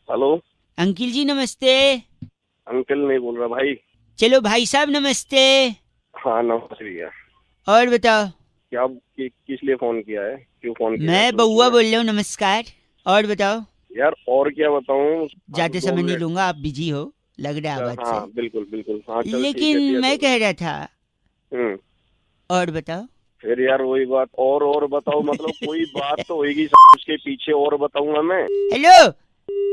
Hello. Uncle जी नमस्ते। Uncle नहीं बोल रहा भाई। चलो भाई साहब नमस्ते। हाँ नमस्ते भैया। और बताओ। क्या किस लिए फोन किया है, क्यों फोन किया है मैं तो बउआ उसमें? बोल रहा हूँ, नमस्कार। और बताओ। यार और क्या बताऊं। आप ज्यादा समय नहीं लूंगा, आप बिजी हो लग रहा है आवाज हाँ से। बिल्कुल बिल्कुल, हाँ चल ठीक लेकिन है दिया मैं तो। कह रहा था। हम्म। और बताओ। फिर यार वही बात, और बताओ, मतलब कोई बात तो होगी उसके पीछे, और बताऊंगा मैं। हेलो।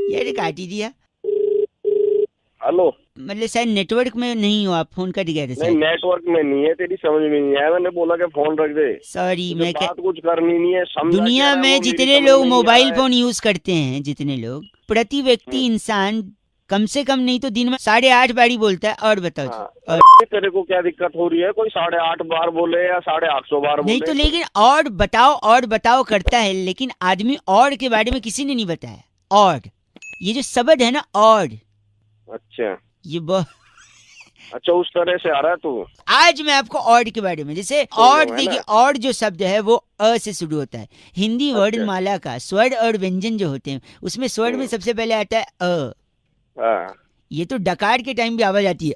यार काट ही दिया। हेलो। मतलब शायद नेटवर्क में नहीं हो आप, फोन कट गया था नहीं शायद। नेटवर्क में नहीं है, तेरी समझ में नहीं आया, मैंने बोला कि फोन रख दे। सॉरी तुझे मैं बात कुछ करनी नहीं है, समझा क्या दुनिया रहा है में वो मेरी जितने समझ लोग में नहीं आ मोबाइल रहा है। फोन यूज करते हैं, जितने लोग प्रति व्यक्ति हम्म, इंसान कम से कम नहीं तो दिन में 8.5 बारी बोलता है। और बताओ जी। हाँ। और अरे तेरे को क्या दिक्कत हो रही है, कोई 8.5 बार बोले या 850 बार नहीं तो बोले? लेकिन और बताओ करता है, लेकिन आदमी और के बारे में किसी ने नहीं बताया। और ये जो शब्द है ना, और अच्छा ये बहुत अच्छा, उस तरह से आ रहा है तू। आज मैं आपको और के बारे में, जैसे सुन और लो है देखिए, ना। और जो शब्द है वो अ से शुरू होता है। हिंदी अच्छा। वर्णमाला का स्वर और व्यंजन जो होते हैं, उसमें स्वर में हम्म। सबसे पहले आता है अ। हाँ ये तो डकार के टाइम भी आवाज आती है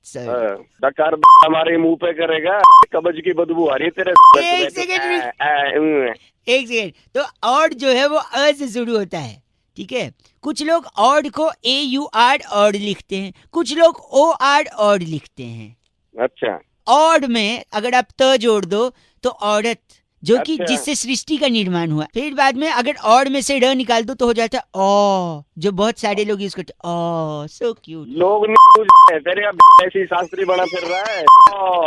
सॉरी। हाँ। डकार हमारे मुंह पे करेगा, कब्ज की बदबू आ रही है तेरे एक तो सेकेंड रुक। एक सेकेंड। तो और जो है वो अ से शुरू होता है, ठीक है। कुछ लोग और को AUR और लिखते हैं, कुछ लोग OR और लिखते हैं। अच्छा और में अगर आप त जोड़ दो तो औरत, जो कि अच्छा। जिससे सृष्टि का निर्माण हुआ। फिर बाद में अगर और में से र निकाल दो तो हो जाता है ओ, जो बहुत सारे लोग यूज करते हैं। ओ सो क्यूट। लोग नहीं तेरे अब ऐसी शास्त्री बना फिर रहा है।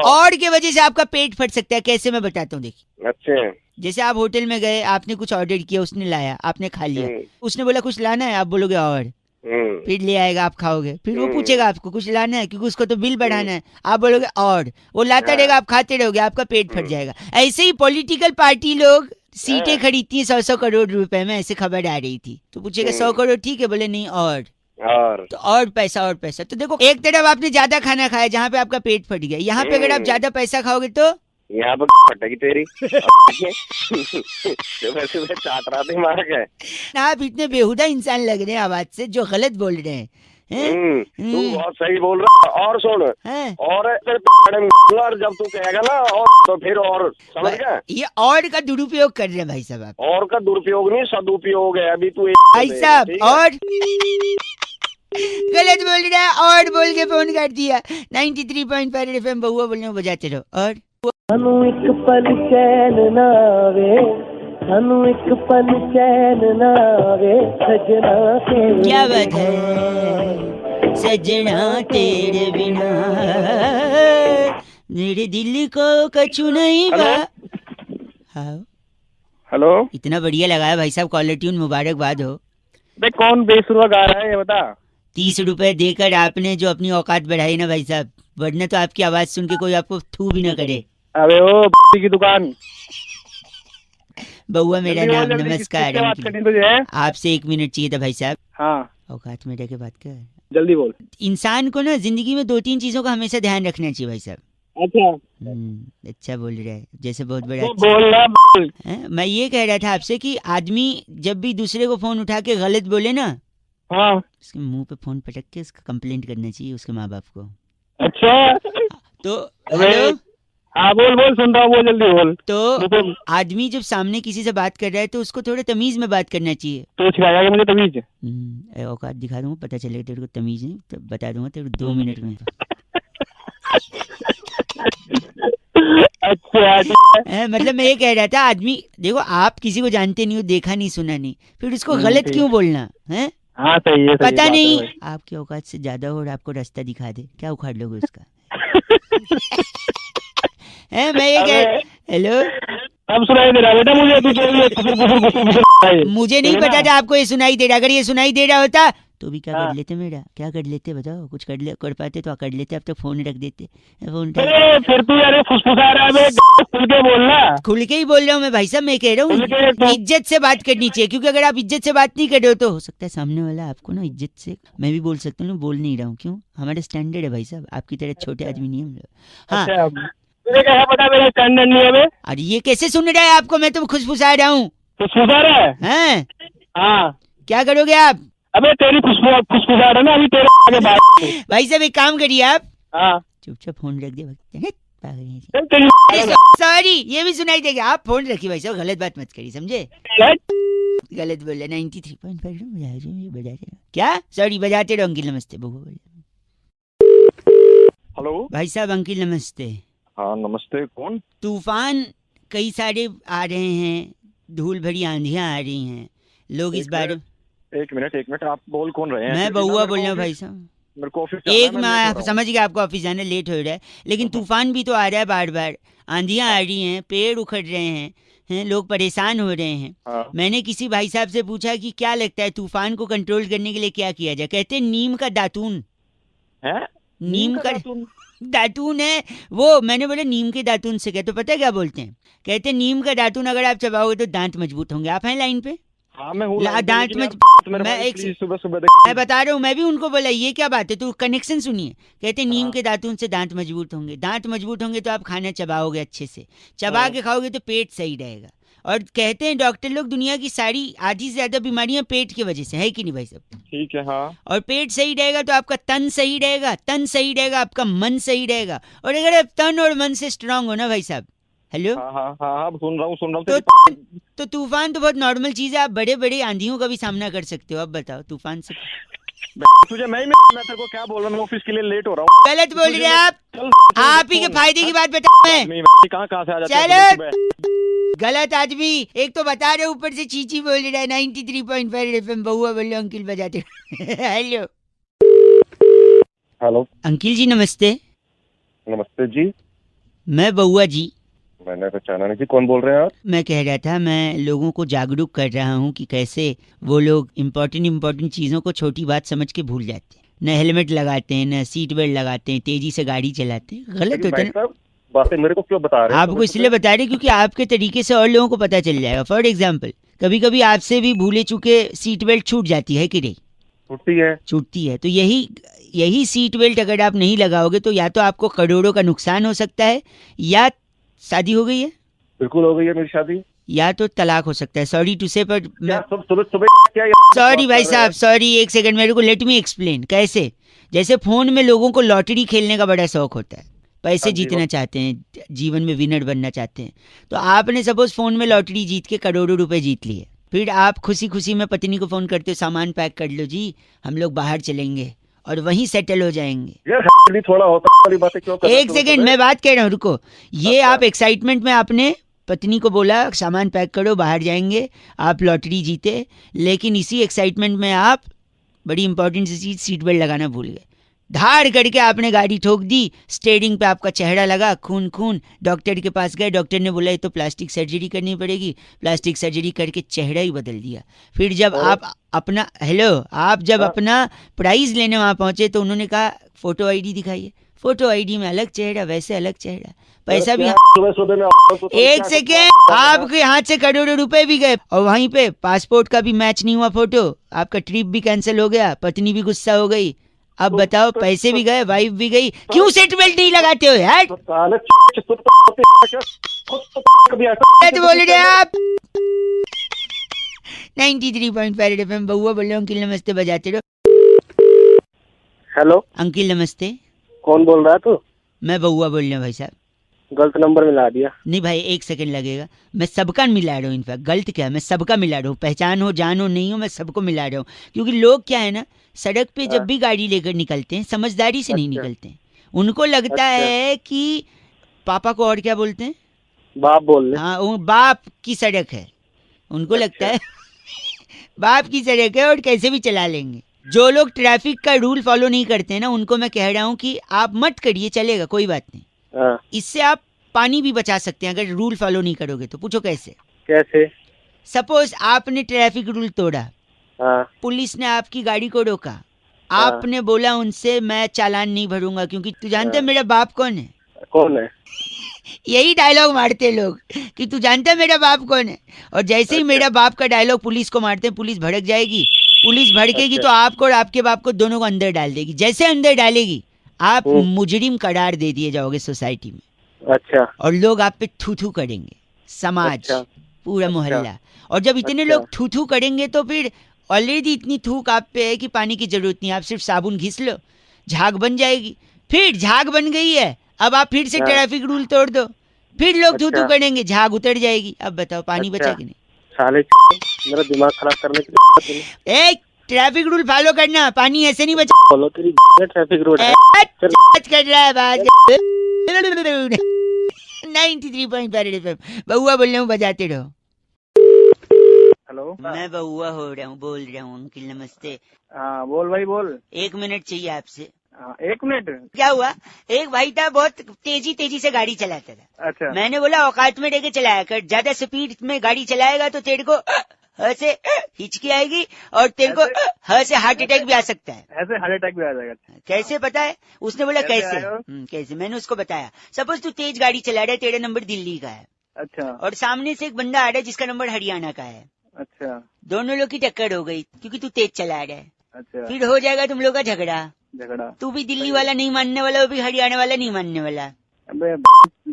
और के वजह से आपका पेट फट सकता है, कैसे मैं बताता हूँ देखिए। अच्छा। जैसे आप होटल में गए, आपने कुछ ऑर्डर किया, उसने लाया, आपने खा लिया। हम्म उसने बोला कुछ लाना है, आप बोलोगे और। हम्म फिर ले आएगा, आप खाओगे, फिर वो हम्म पूछेगा आपको कुछ लाना है, क्योंकि उसको तो बिल हम्म, बढ़ाना है। आप बोलोगे और, वो लाता हाँ रहेगा, आप खाते रहोगे, आपका पेट फट हम्म, जाएगा। ऐसे ही पॉलिटिकल पार्टी लोग सीटें हाँ, खरीदती हैं 100-100 करोड़ रुपए में, ऐसे खबर आ रही थी। तो पूछेगा 100 करोड़, ठीक है, बोले नहीं और। और तो और पैसा और पैसा। तो देखो, एक तरफ आपने ज्यादा खाना खाया जहां पे आपका पेट फट गया, यहाँ पे अगर आप ज्यादा पैसा खाओगे तो यहाँ पर फटेगी तेरी। सुबह सुबह चाट रहा थी मार के। आप इतने बेहुदा इंसान लग रहे हैं आवाज से, जो गलत बोल रहे हैं। हैं? तू हम्म, बहुत सही बोल रहा है। और सुन, हैं? और तेरे और जब तू कहेगा ना और, तो फिर और समझ गया। ये और का दुरुपयोग कर रहे हैं भाई साहब आप। और का दुरुपयोग नहीं, सदुपयोग है। अभी तू भाई देगा, साहब ठीक है। और गलत बोल रहा है, और बोल के फोन कर दिया। 93.5 FM बहुआ बोलने को बजाते रहो। और सानू एक पल चैन ना आवे, सानू एक पल चैन ना आवे, सजना तेरे क्या बात बिना, है, सजना तेरे बिना मेरे दिल को कछु नहीं बा। हेलो हाँ, हेलो। इतना बढ़िया लगा है भाई साहब, कॉलर ट्यून, मुबारकबाद हो। बे कौन बेसुरा गा रहा है ये बता। 30 रुपए देकर आपने जो अपनी औकात बढ़ाई ना भाई साहब, वरना तो आपकी आवाज सुन के कोई आपको थू भी ना करे। अबे ओ की दुकान। बउआ मेरा जल्दी बोल, नाम, जल्दी नमस्कार किससे बात अंकिल। करनी तुझे? आपसे 1 मिनट चाहिए था भाई साहब। हाँ औकात में रह के बात कर। जल्दी बोल। इंसान को ना जिंदगी में 2-3 चीजों का हमेशा ध्यान रखना चाहिए भाई साहब। अच्छा अच्छा बोल रहा है, जैसे बहुत बड़ा तो अच्छा। बोल रहा बोल। मैं ये कह रहा था आपसे कि आदमी जब भी दूसरे को फोन उठा के गलत बोले ना, हाँ उसके मुंह पे फोन पटक के उसका कंप्लेंट करना चाहिए उसके माँ बाप को। अच्छा। तो अबे हेलो। हाँ बोल बोल, सुन रहा हूँ, बोल जल्दी बोल। तो आदमी जब सामने किसी से बात कर रहा है तो उसको थोड़ा तमीज में बात करना चाहिए। तो सिखाया क्या मुझे तमीज? औकात दिखा दूंगा, पता चलेगा तेरे को तमीज नहीं, तो बता दूंगा तेरे को 2 मिनट में। अच्छा मतलब मैं ये कह रहा था, आदमी देखो, आप किसी को जानते नहीं हो, देखा नहीं सुना नहीं, फिर उसको गलत ठीक। क्यों बोलना है? हाँ सही है, सही पता बात है नहीं भाई। आपकी औकात से ज्यादा हो और आपको रास्ता दिखा दे, क्या उखाड़ लोगे उसका? मैं ये अबे कह हेलो। अब सुनाई दे रहा है बेटा मुझे, तू जो ये फुसुर फुसुर फुसुर फुसुर रहा है। मुझे नहीं ठीक है पता ना? था आपको ये सुनाई दे रहा। अगर ये सुनाई दे रहा होता तो भी क्या हाँ। कर लेते, मेरा क्या कर लेते बताओ? कुछ कर पाते तो कर लेते, अब तो फोन रख देते। फोन उठा अरे फिर तू यार फुसफुसा रहा है बे, खुल के बोलना। खुल के ही बोल रहा हूँ मैं भाई साहब, मैं कह रहा खुल के हूँ इज्जत से बात करनी चाहिए, क्योंकि अगर आप इज्जत से बात नहीं कर रहे हो तो हो सकता है सामने वाला आपको ना इज्जत से, मैं भी बोल सकता हूँ, बोल नहीं रहा हूँ, क्यों? हमारा स्टैंडर्ड है भाई साहब, आपकी तरह छोटे आदमी नहीं हम लोग। हाँ। अच्छा तुझे क्या पता मेरा स्टैंडर्ड नहीं है बे? अरे ये कैसे सुन रहा है आपको? मैं तो खुशफुसा रहा हूँ। फुसफुसा रहा है? हैं? हाँ क्या करोगे आप? अबे तेरी फुसफुसाहट है ना अभी तेरे आगे बात। भाई साहब एक काम करिए आप, हाँ चुपचाप फोन रख दे। चल तेरी सॉरी, ये भी सुनाई देगा। आप फोन रखिए भाई साहब, गलत बात मत करिए, समझे? गलत बोले। 93.5 बजाते रहो। क्या? सॉरी, बजाते रहो अंकिल। नमस्ते। हेलो भाई साहब अंकिल नमस्ते। हाँ नमस्ते, कौन? तूफान कई सारे आ रहे हैं, धूल भरी आंधियां आ रही हैं, लोग इस बारे। एक मिनट, आप बोल कौन रहे हैं? मैं बउआ बोल रहा हूँ भाई साहब। मेरे को ऑफिस एक मैं समझ गया आपको ऑफिस जाना लेट हो रहा है, लेकिन तूफान भी तो आ रहा है बार बार, आंधियां आ रही हैं, पेड़ उखड़ रहे हैं, लोग परेशान हो रहे हैं। हाँ। मैंने किसी भाई साहब से पूछा कि क्या लगता है तूफान को कंट्रोल करने के लिए क्या किया जाए? कहते हैं नीम का दातून है। नीम का दातून है वो। मैंने बोला नीम के दातून से क्या? तो पता है क्या बोलते हैं? कहते हैं नीम का दातून अगर आप चबाओगे तो दांत मजबूत होंगे। आप हैं लाइन पे? हाँ मैं हूँ दांत में मैं एक सुबह सुबह मैं बता रहा हूँ, मैं भी उनको बोला ये क्या बात है, तो कनेक्शन सुनिए। कहते नीम के दातून से दांत मजबूत होंगे, दांत मजबूत होंगे तो आप खाना चबाओगे अच्छे से, चबा के खाओगे तो पेट सही रहेगा। और कहते हैं डॉक्टर लोग दुनिया की सारी आधी से ज्यादा बीमारियां पेट की वजह से है कि नहीं भाई साहब? ठीक है। हाँ। और पेट सही रहेगा तो आपका तन सही रहेगा, तन सही रहेगा आपका मन सही रहेगा। और अगर आप तन और मन से स्ट्रांग हो ना भाई साहब, हेलो, हाँ सुन रहा हूँ तो तूफान तो बहुत नॉर्मल चीज है। आप बड़े बड़े आंधियों का भी सामना कर सकते हो। अब बताओ तूफान से तुझे मैं तेरे को क्या बोल रहा हूँ? मैं ऑफिस के लिए लेट हो रहा हूँ। गलत बोल रहे हैं आप ही के फायदे की बात बता मैं। कहाँ से आ जाता है? चलो गलत आदमी, एक तो बता रहे ऊपर से चीची बोल रहा है। 93.5 FM बउआ बोलो अंकिल बजाते। हेलो हेलो अंकिल जी नमस्ते। नमस्ते जी। मैं बउआ जी। मैंने पहचाना नहीं जी, कौन बोल रहे हैं आप? मैं कह रहा था मैं लोगों को जागरूक कर रहा हूँ कि कैसे वो लोग इम्पोर्टेंट चीज़ों को छोटी बात समझ के भूल जाते हैं, न हेलमेट लगाते हैं, न सीट बेल्ट लगाते हैं, तेजी से गाड़ी चलाते हैं। गलत होता है ना। बातें मेरे को क्यों बता रहे हैं? आपको इसलिए बता रहे क्योंकि आपके तरीके से और लोगों को पता चल जाएगा। फॉर एग्जाम्पल कभी कभी आपसे भी भूले चुके सीट बेल्ट छूट जाती है कि नहीं? छूटती है। तो यही सीट बेल्ट अगर आप नहीं लगाओगे तो या तो आपको करोड़ों का नुकसान हो सकता है, या शादी हो गई है? बिल्कुल हो गई है मेरी शादी। या तो तलाक हो सकता है। सॉरी टू से, पर सुबह सॉरी भाई साहब, सॉरी एक सेकंड मेरे को लेट मी एक्सप्लेन। कैसे? जैसे फोन में लोगों को लॉटरी खेलने का बड़ा शौक होता है, पैसे जीतना चाहते हैं, जीवन में विनर बनना चाहते हैं। तो आपने सपोज फोन में लॉटरी जीत के करोड़ों रुपए जीत लिए, फिर आप खुशी खुशी में पत्नी को फोन करते हो, सामान पैक कर लो जी, हम लोग बाहर चलेंगे और वहीं सेटल हो जाएंगे। थोड़ा होता वाली बातें क्यों कर रहे हो? एक सेकंड मैं बात कह रहा हूँ, रुको। ये आप एक्साइटमेंट में आपने पत्नी को बोला सामान पैक करो बाहर जाएंगे, आप लॉटरी जीते, लेकिन इसी एक्साइटमेंट में आप बड़ी इंपॉर्टेंट सी चीज सीट बेल्ट लगाना भूल गए। धाड़ करके आपने गाड़ी ठोक दी, स्टीयरिंग पे आपका चेहरा लगा, खून। डॉक्टर के पास गए, डॉक्टर ने बोला ये तो प्लास्टिक सर्जरी करनी पड़ेगी। प्लास्टिक सर्जरी करके चेहरा ही बदल दिया। फिर जब आप अपना अपना प्राइज लेने वहां पहुंचे तो उन्होंने कहा फोटो आईडी दिखाइए। फोटो आईडी में अलग चेहरा, वैसे अलग चेहरा, पैसा भी। एक सेकेंड, आपके हाथ से करोड़ों रुपए भी गए और वहीं पे पासपोर्ट का भी मैच नहीं हुआ फोटो, आपका ट्रिप भी कैंसिल हो गया, पत्नी भी गुस्सा हो गई। अब बताओ, पैसे भी गए, वाइफ भी गई, क्यों सीट बेल्ट नहीं लगाते हो यार? बोल रहे आप 93.5 FM बउआ बोल रहे हो अंकिल नमस्ते बजाते रहो। हेलो अंकिल नमस्ते। कौन बोल रहा है तू? मैं बउआ बोल रहा हूँ भाई साहब। गलत नंबर मिला दिया। नहीं भाई, एक सेकंड लगेगा। मैं सबका मिला रहा हूँ, इनफैक्ट गलत क्या है, मैं सबका मिला रहा हूँ। पहचान हो, जान हो, नहीं हो, मैं सबको मिला रहा हूँ। क्योंकि लोग क्या है ना, सड़क पे जब भी गाड़ी लेकर निकलते हैं समझदारी से नहीं निकलते हैं। उनको लगता है कि पापा को और क्या बोलते हैं, बाप बोल रहे। हाँ, वो बाप की सड़क है, उनको लगता है बाप की सड़क है और कैसे भी चला लेंगे। जो लोग ट्रैफिक का रूल फॉलो नहीं करते हैं ना, उनको मैं कह रहा हूँ कि आप मत करिए, चलेगा, कोई बात नहीं। इससे आप पानी भी बचा सकते हैं अगर रूल फॉलो नहीं करोगे तो। पूछो कैसे? सपोज आपने ट्रैफिक रूल तोड़ा, पुलिस ने आपकी गाड़ी को रोका, आपने बोला उनसे मैं चालान नहीं भरूंगा क्योंकि तू जानते है मेरा बाप कौन है? कौन है? यही डायलॉग मारते लोग कि तू जानता है मेरा बाप कौन है। और जैसे ही मेरा बाप का डायलॉग पुलिस को मारते हैं, पुलिस भड़क जाएगी। पुलिस भड़केगी तो आपको और आपके बाप को दोनों को अंदर डाल देगी। जैसे अंदर डालेगी आप मुजरिम करार दे दिए जाओगे सोसाइटी में। अच्छा। और लोग आप पे थू थू करेंगे, समाज, पूरा मोहल्ला। और जब इतने लोग थू थू करेंगे तो फिर ऑलरेडी इतनी थूक आप पे है कि पानी की जरूरत नहीं, आप सिर्फ साबुन घिस लो, झाग बन जाएगी। फिर झाग बन गई है, अब आप फिर से हाँ। ट्रैफिक रूल तोड़ दो, फिर लोग थू थू अच्छा। करेंगे, झाग उतर जाएगी। अब बताओ पानी अच्छा। बचा कि नहीं? साले मेरा दिमाग खराब करने के लिए ए, ट्रैफिक रूल फॉलो करना, पानी ऐसे नहीं बचा। बोलो तेरी ट्रैफिक रोड है। बात कर रहा है बात 93.5 FM बहुआ बोल रहा हूँ, बजाते रहो। हेलो, मैं बहुआ हो रहा हूँ, बोल रहा हूँ अंकिल नमस्ते। हाँ बोल भाई बोल। 1 मिनट चाहिए आपसे। हाँ 1 मिनट। क्या हुआ, एक भाई था बहुत तेजी तेजी से गाड़ी चलाता था। अच्छा। मैंने बोला औकात में लेके चलाया कर, ज्यादा स्पीड में गाड़ी चलाएगा तो तेरे को ह से हिचकी आएगी और तेरे को ह से हार्ट अटैक भी आ सकता है। ऐसे हार्ट अटैक भी आ जाएगा। कैसे पता है? उसने बोला कैसे कैसे? आया? कैसे? मैंने उसको बताया, सपोज तू तेज गाड़ी चला रहा है, तेरा नंबर दिल्ली का है अच्छा। और सामने से एक बंदा आ रहा है जिसका नंबर हरियाणा का है। अच्छा। दोनों लोग की टक्कर हो गई क्योंकि तू तेज चला रहा है। अच्छा। फिर हो जाएगा तुम लोग का झगड़ा। झगड़ा। तू भी दिल्ली वाला नहीं मानने वाला, वो भी हरियाणा वाला नहीं मानने वाला। अबे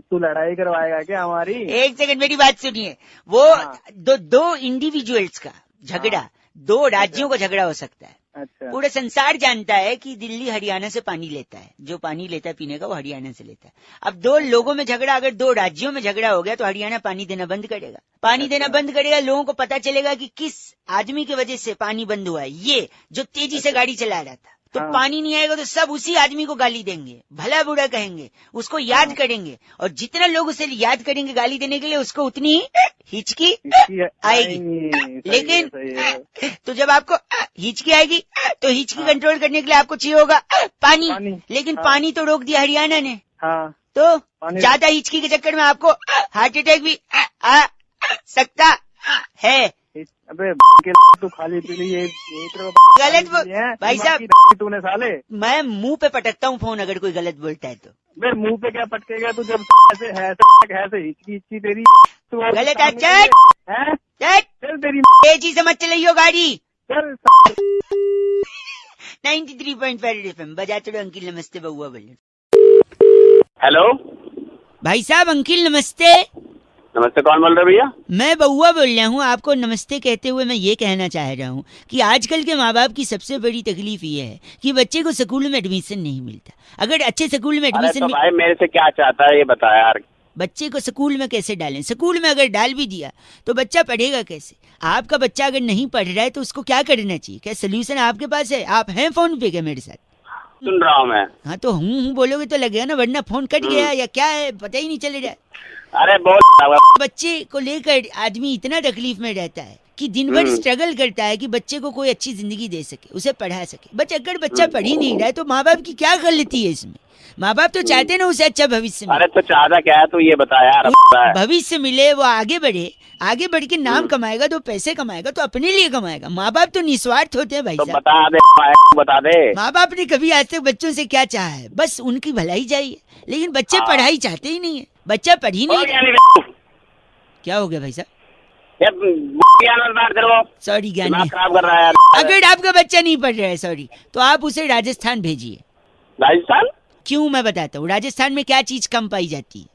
तू लड़ाई करवाएगा क्या हमारी? एक सेकंड मेरी बात सुनिए। वो हाँ। दो इंडिविजुअल्स का झगड़ा, हाँ। 2 राज्यों का झगड़ा हो सकता है। अच्छा। पूरा संसार जानता है कि दिल्ली हरियाणा से पानी लेता है, जो पानी लेता है पीने का वो हरियाणा से लेता है। अब 2 लोगों में झगड़ा, अगर 2 राज्यों में झगड़ा हो गया तो हरियाणा पानी देना बंद करेगा। पानी देना बंद करेगा, लोगों को पता चलेगा कि किस आदमी की वजह से पानी बंद हुआ है, ये जो तेजी से गाड़ी चला रहा था। तो हाँ। पानी नहीं आएगा तो सब उसी आदमी को गाली देंगे, भला बुरा कहेंगे, उसको याद करेंगे, और जितना लोग उसे याद करेंगे गाली देने के लिए, उसको उतनी हिचकी आएगी। लेकिन तो जब आपको हिचकी आएगी तो हिचकी कंट्रोल करने के लिए आपको चाहिए होगा पानी। लेकिन हाँ। पानी तो रोक दिया हरियाणा ने। हाँ। तो पानी- ज्यादा हिचकी के चक्कर में आपको हार्ट अटैक भी आ सकता है। अबे तू खाली पीली ये गलत भाई साहब, तूने साले। मैं मुंह पे पटकता हूँ फोन अगर कोई गलत बोलता है तो। बे मुंह पे क्या पटकेगा तू जब ऐसे है हिचकी हिचकी तेरी तू और गलत सामने है, हैं? चट चल तेरी तेजी से मत चलाइयो गाड़ी। चल 93.5 FM बजाते रहो। अंकिल नमस्ते, बहुआ बोले। हेलो भाई साहब अंकिल नमस्ते। नमस्ते, कौन बोल रहे भैया? मैं बहुआ बोल रहा हूँ। आपको नमस्ते कहते हुए मैं ये कहना चाह रहा हूँ कि आजकल के माँ बाप की सबसे बड़ी तकलीफ ये है कि बच्चे को स्कूल में एडमिशन नहीं मिलता। अगर अच्छे स्कूल में अरे एडमिशन तो भाई मेरे से क्या चाहता है ये बता यार। बच्चे को स्कूल में कैसे डालें? स्कूल में अगर डाल भी दिया तो बच्चा पढ़ेगा कैसे? आपका बच्चा अगर नहीं पढ़ रहा है तो उसको क्या करना चाहिए? क्या सोल्यूशन आपके पास है? आप हैं फोन पे क्या मेरे साथ? सुन रहा हूँ मैं। हाँ तो हूँ बोलोगे तो लगेगा ना, वरना फोन कट गया या क्या है पता ही नहीं चल रहा है। अरे बोल। बच्चे को लेकर आदमी इतना तकलीफ में रहता है कि दिन भर स्ट्रगल करता है कि बच्चे को कोई अच्छी जिंदगी दे सके, उसे पढ़ा सके। बट अगर बच्चा पढ़ ही नहीं रहा है तो माँ बाप की क्या गलती है इसमें? माँ बाप तो चाहते ना उसे अच्छा भविष्य मिले। अरे तो चाहता क्या है तू ये बता यार। भविष्य मिले, वो आगे बढ़े, आगे बढ़ के नाम कमाएगा, तो पैसे कमाएगा तो अपने लिए कमाएगा। माँ बाप तो निस्वार्थ होते हैं भाई तो साहब। बता दे। माँ बाप ने कभी आज तक बच्चों से क्या चाहा है? बस उनकी भलाई चाहिए। लेकिन बच्चे पढ़ाई चाहते ही नहीं है, बच्चा पढ़ ही नहीं रहा। क्या हो गया भाई साहब? सॉरी ज्ञानी, खराब कर रहा है यार। अगर आपका बच्चा नहीं पढ़ रहा है सॉरी, तो आप उसे राजस्थान भेजिए। राजस्थान क्यों, मैं बताता हूँ। राजस्थान में क्या चीज कम पाई जाती है?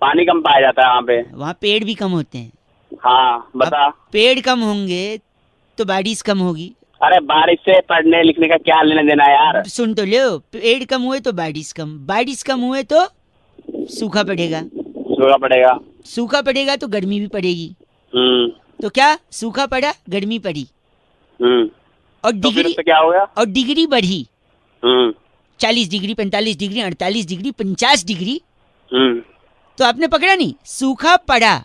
पानी कम पाया जाता है वहाँ पे। वहाँ पेड़ भी कम होते हैं। हाँ बता। पेड़ कम होंगे तो बारिश कम होगी। अरे बारिश से पढ़ने लिखने का क्या लेना देना यार? सुन तो लो, पेड़ कम हुए तो बारिश कम, बारिश कम हुए तो सूखा पड़ेगा, सूखा पड़ेगा, सूखा पड़ेगा तो गर्मी भी पड़ेगी। तो क्या, सूखा पड़ा गर्मी पड़ी और तो डिग्री फिर क्या हो गया? और डिग्री बढ़ी 40 डिग्री 45 डिग्री 48 डिग्री 50 डिग्री। तो आपने पकड़ा नहीं, सूखा पड़ा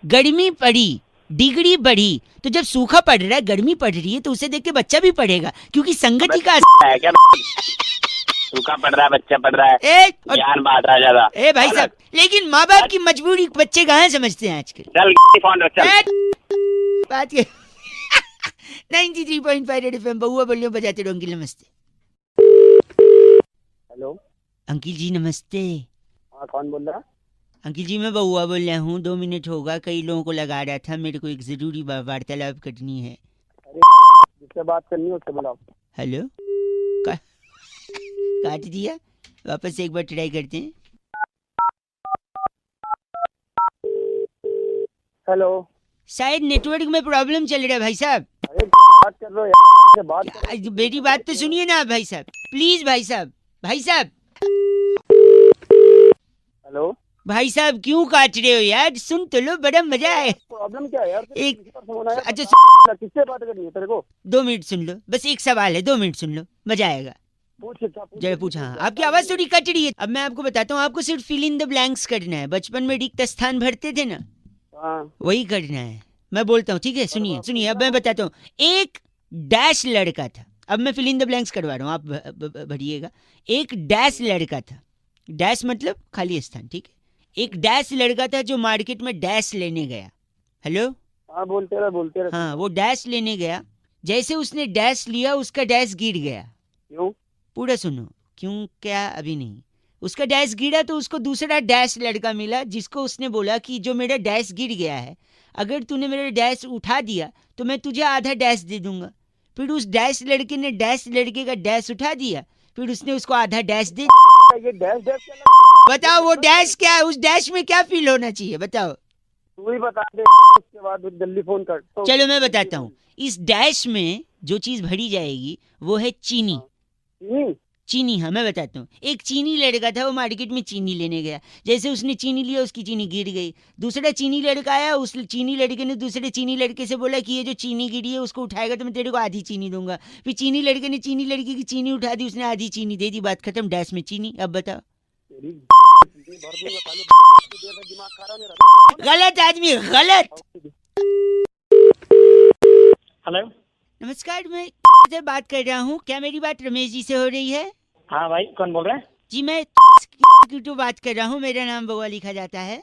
गर्मी पड़ी डिग्री बढ़ी। तो जब सूखा पड़ रहा है गर्मी पड़ रही है तो उसे देख के बच्चा भी पढ़ेगा, क्योंकि संगति का है क्या? सूखा पड़ रहा है, बच्चा पढ़ रहा है, ज्ञान बांट रहा है ज्यादा। ए भाई साहब, लेकिन माँ बाप की मजबूरी बच्चे कहाँ समझते हैं आजकल। चल फोन रख चल। बात के 93.5 FM बहुआ बोल रही हूँ, बजाते रहो। अंकिल नमस्ते। हेलो अंकिल जी नमस्ते। हाँ कौन बोल रहा? अंकिल जी मैं बहुआ बोल रहा हूँ। 2 मिनट होगा, कई लोगों को लगा रहा था, मेरे को एक जरूरी वार्तालाप करनी है। जिससे बात करनी है उससे बुलाओ। हेलो काट दिया, वापस से एक बार ट्राई करते हैं। हेलो, शायद नेटवर्क में प्रॉब्लम चल रहा है भाई साहब। अरे बात कर रहे हो यार, से बात कर रहे हो। मेरी बात तो सुनिए ना भाई साहब, प्लीज भाई साहब, भाई साहब, हेलो, भाई साहब क्यों काट रहे हो यार, सुन तो लो, बड़ा मजा है। प्रॉब्लम क्या है यार? एक किसी का फोन आया, अच्छा बता, किससे बात करनी है तेरे को? 2 मिनट सुन लो, बस एक सवाल है, 2 मिनट सुन लो, मजा आएगा। पूछ क्या पूछ? जरा पूछा, हाँ आपकी आवाज थोड़ी कट रही है। अब मैं आपको बताता हूँ, आपको सिर्फ फिल इन द ब्लैंक्स करना है। बचपन में रिक्त स्थान भरते थे ना, हाँ, वही करना है। मैं बोलता हूँ, ठीक है, सुनिए सुनिए, अब मैं बताता हूँ। एक डैश लड़का था, अब मैं फिल इन द ब्लैंक्स करवा रहा हूँ, आप भरिएगा। एक डैश लड़का था, डैश मतलब खाली स्थान, ठीक है। एक डैश लड़का था जो मार्केट में डैश लेने गया। हेलो, हाँ, बोलते रहे। हाँ, वो डैश लेने गया। जैसे उसने डैश लिया, उसका डैश गिर गया। क्यों? पूरा सुनो, क्यों क्या अभी नहीं। उसका डैश गिरा तो उसको दूसरा डैश लड़का मिला, जिसको उसने बोला कि जो मेरा डैश गिर गया है, अगर तूने मेरा डैश उठा दिया तो मैं तुझे आधा डैश दे दूंगा। फिर उस डैश लड़के ने डैश लड़के का डैश उठा दिया, फिर उसने उसको आधा डैश दे। ये डैश डैश क्या लगा? बताओ वो डैश क्या है, उस डैश में क्या फील होना चाहिए, बताओ। तू ही बता दे, उसके बाद जल्दी फोन कर। तो चलो मैं बताता हूँ, इस डैश में जो चीज भरी जाएगी वो है चीनी। चीनी? चीनी, हाँ मैं बताता हूँ। एक चीनी लड़का था, वो मार्केट में चीनी लेने गया। जैसे उसने चीनी लिया, उसकी चीनी गिर गई। दूसरा चीनी लड़का आया, उस चीनी लड़के ने दूसरे चीनी लड़के से बोला कि ये जो चीनी गिरी है उसको उठाएगा तो मैं तेरे को आधी चीनी दूंगा। फिर चीनी लड़के ने चीनी लड़के की चीनी उठा दी, उसने आधी चीनी दे दी, बात खत्म, डैश में चीनी। अब बताओ। तेरी चीनी भर दूंगा, साले देर में दिमाग खा रहा मेरा। गलत आदमी, गलत। हेलो, नमस्कार, मैं से बात कर रहा हूँ, क्या मेरी बात रमेश जी से हो रही है? हाँ भाई, कौन बोल रहा है? जी मैं तो बात कर रहा हूँ, मेरा नाम बउआ लिखा जाता है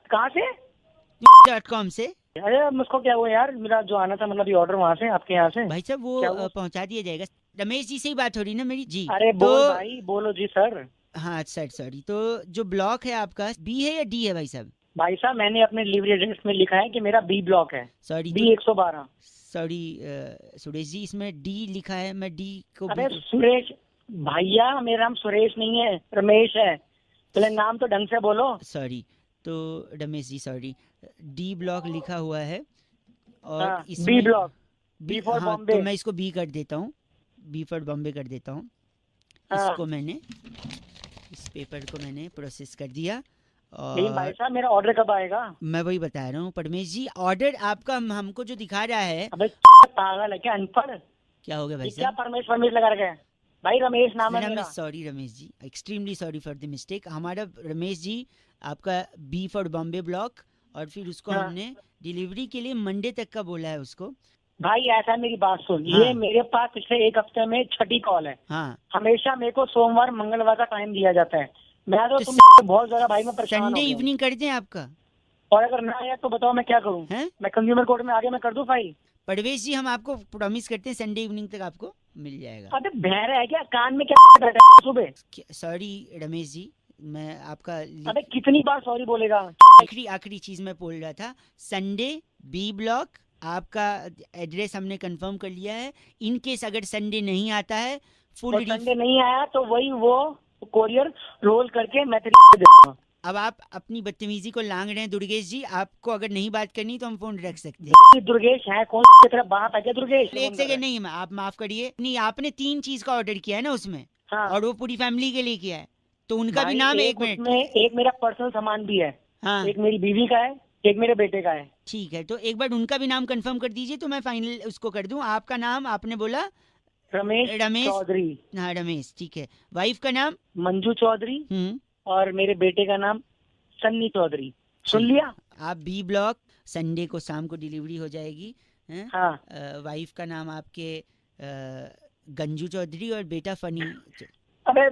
कहाँ से? .com से। अरे मुझको क्या हुआ यार, मेरा जो आना था मतलब ये ऑर्डर वहाँ से, आपके यहाँ से। भाई साहब वो क्या हुआ? पहुंचा दिया जाएगा। रमेश जी से ही बात हो रही ना मेरी जी? अरे तो बोल भाई, बोलो जी सर। हाँ सर, सॉरी, तो जो ब्लॉक है आपका, बी है या डी है भाई साहब? भाई साहब, मैंने अपने डिलीवरी एड्रेस में लिखा है कि मेरा बी ब्लॉक है, sorry B 112। Sorry Suresh ji, इसमें डी लिखा है, मैं डी को अरे B सुरेश भैया, मेरा नाम सुरेश नहीं है, रमेश है। पहले नाम तो ढंग से बोलो। सॉरी, तो Ramesh ji sorry, D block लिखा हुआ है और हाँ, इसमें बी ब्लॉक, बी फॉर हाँ, बॉम्बे। तो मैं इसको बी कर देता हूँ, बी फॉर बॉम्बे कर देता हूँ। हाँ। इसको मैंने, इस पेपर को मैंने प्रोसेस कर दिया। लेकिन भाई और साहब, मेरा ऑर्डर कब आएगा? मैं वही बता रहा हूँ परमेश जी, ऑर्डर आपका हमको जो दिखा रहा है। अबे पागल है क्या, अनपढ़? क्या हो गया भाई ये क्या साहब? परमेश लगा रखे हैं? भाई रमेश नाम है मेरा। Sorry Ramesh ji, extremely sorry for the mistake. हमारा रमेश जी आपका बी फॉर बॉम्बे ब्लॉक, और फिर उसको हाँ। हमने डिलीवरी के लिए मंडे तक का बोला है उसको। भाई ऐसा मेरी बात सुन, हाँ। ये मेरे पास पिछले एक हफ्ते में छठी कॉल है। हाँ, हमेशा मेरे को सोमवार मंगलवार का टाइम दिया जाता है। मैं तो तो तुम बहुत ज्यादा भाई मैं परेशान हो संडे गया हूँ। इवनिंग कर दें आपका? और अगर ना आया तो बताओ मैं क्या करूँ? हैं मैं कंज्यूमर कोर्ट में आगे मैं कर दूं फाइल? परवेश जी, हम आपको प्रॉमिस करते हैं संडे इवनिंग तक आपको मिल जाएगा। अबे बहरा है क्या, कान में क्या बैठा है सुबह? सॉरी रमेश जी, मैं आपका अबे कितनी बार सॉरी बोलेगा? आखिरी चीज मैं बोल रहा था, संडे बी ब्लॉक आपका एड्रेस हमने कंफर्म कर लिया है। इन केस अगर संडे नहीं आता है, फुल और संडे नहीं आया तो वही वो कोरियर रोल करके मैं तेरे को दे दूंगा। अब आप अपनी बदतमीजी को लांग रहे हैं दुर्गेश जी, आपको अगर नहीं बात करनी तो हम फोन रख सकते हैं। ये दुर्गेश है कौन सी तेरा बाप है क्या दुर्गेश? एक सेकंड, नहीं आप माफ करिए, नहीं आपने 3 चीज का ऑर्डर किया है ना उसमें, हाँ। और वो पूरी फैमिली के लिए किया है, तो उनका भी भाई, नाम एक मिनट। उसमें एक मेरा पर्सनल सामान भी है। हाँ एक मेरी बीवी का है, एक मेरे बेटे का है। ठीक है, तो एक बार उनका भी नाम कंफर्म कर दीजिए तो मैं फाइनल उसको कर दूं। आपका नाम आपने बोला रमेश रमेश चौधरी। हाँ रमेश, ठीक है। वाइफ का नाम? मंजू चौधरी। और मेरे बेटे का नाम सन्नी चौधरी। सुन लिया? आप बी ब्लॉक, संडे को शाम को डिलीवरी हो जाएगी। हाँ। वाइफ का नाम आपके गंजू चौधरी और बेटा फनी। अबे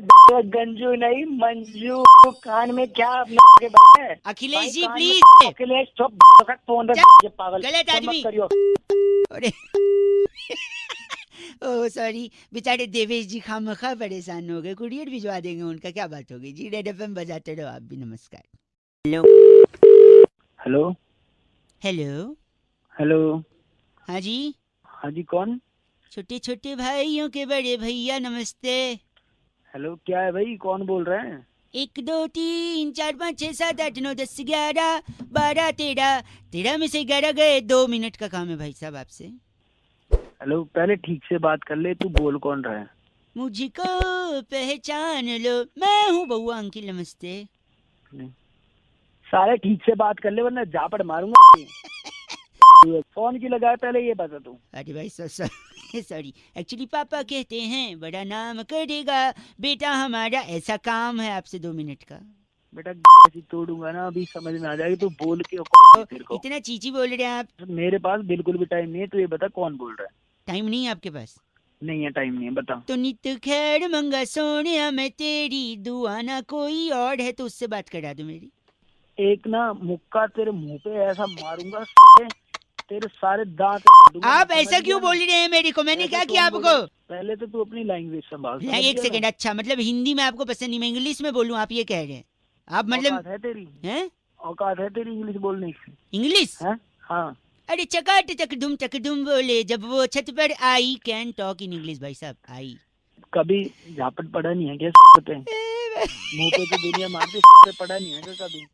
गंजू नहीं, मंजू। कान में क्या है? अखिलेश जी भाई, कान में प्लीज। अखिलेश चुप, फोन रख, ये पागल गलत फोन मत आदमी। करियो। अरे ओह सॉरी, बेचारे देवेश जी खामखा परेशान हो गए, कुरियर भिजवा देंगे उनका, क्या बात हो गई जी। रेड एफएम बजाते रहो आप भी। नमस्कार। Hello hello hello hello. हाँ जी, हाँ जी, कौन? छोटे छोटे भाइयों के बड़े भैया नमस्ते। हेलो, क्या है भाई, कौन बोल रहे हैं? 1 2 3 4 5 6 7 8 9 10 11 12 13 13 में से 11 गए। 2 मिनट का काम है भाई साहब आपसे। हेलो, पहले ठीक से बात कर ले, तू बोल कौन रहा है? मुझको पहचान लो, मैं हूँ बउआ अंकिल, नमस्ते। सारे ठीक से बात कर ले वरना झापड़ मारूंगा। फोन की लगाया पहले ये बता तू। अरे भाई सॉरी, एक्चुअली पापा कहते हैं बड़ा नाम करेगा बेटा हमारा, ऐसा काम है आपसे 2 मिनट का। बेटा ऐसी तोड़ूंगा ना, अभी समझ में आ जाएगी तू बोल के तेरे को। इतना चीची बोल रहे हैं आप। मेरे पास बिल्कुल भी टाइम नहीं है, तू ये बता कौन बोल रहा है? टाइम नहीं है आपके पास? नहीं है, टाइम नहीं है, बता। तो नित खैर मंगा सोनिया मैं तेरी दुआ ना कोई और है तो उससे बात करा दो मेरी। एक ना मुक्का तेरे मुंह पे ऐसा मारूंगा, तेरे सारे दांत। आप ऐसा क्यों बोल रहे हैं मेरे को? मैंने क्या किया आपको? पहले तो तू अपनी लैंग्वेज संभाल। एक सेकंड, अच्छा मतलब हिंदी में आपको पसंद नहीं, मैं इंग्लिश में बोलूं आप ये कह रहे हैं? आप मतलब औकात है तेरी? हैं? औकात है तेरी इंग्लिश बोलने की? इंग्लिश? हाँ। अरे चकाट चकदुम बोले जब वो छत पर आई, कैन टॉक इन इंग्लिश भाई साहब, आई। कभी झापट पड़ा नहीं है क्या पे? मुंह पे तो दुनिया मारती पे पड़ा नहीं है क्या कभी?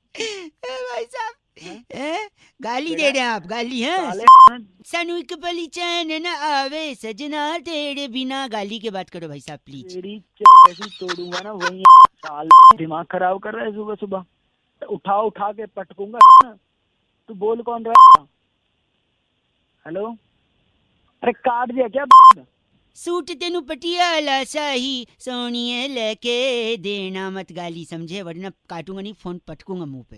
भाई साहब गाली दे रहे हैं आप, गाली है? सानू एक पली चैन न आवे सजना तेरे बिना, गाली के बात करो भाई साहब प्लीज। तेरी ऐसी तोड़ूंगा ना वही। साल दिमाग खराब कर रहा है सुबह सुबह, उठा के पटकूंगा। तू बोल कौन रहा है? हेलो, अरे काट दिया क्या? सूट तेनू पटियाला शाही सोनिए लेके देना मत, गाली समझे, वरना काटूंगा नहीं, फोन पटकूंगा मुंह पे।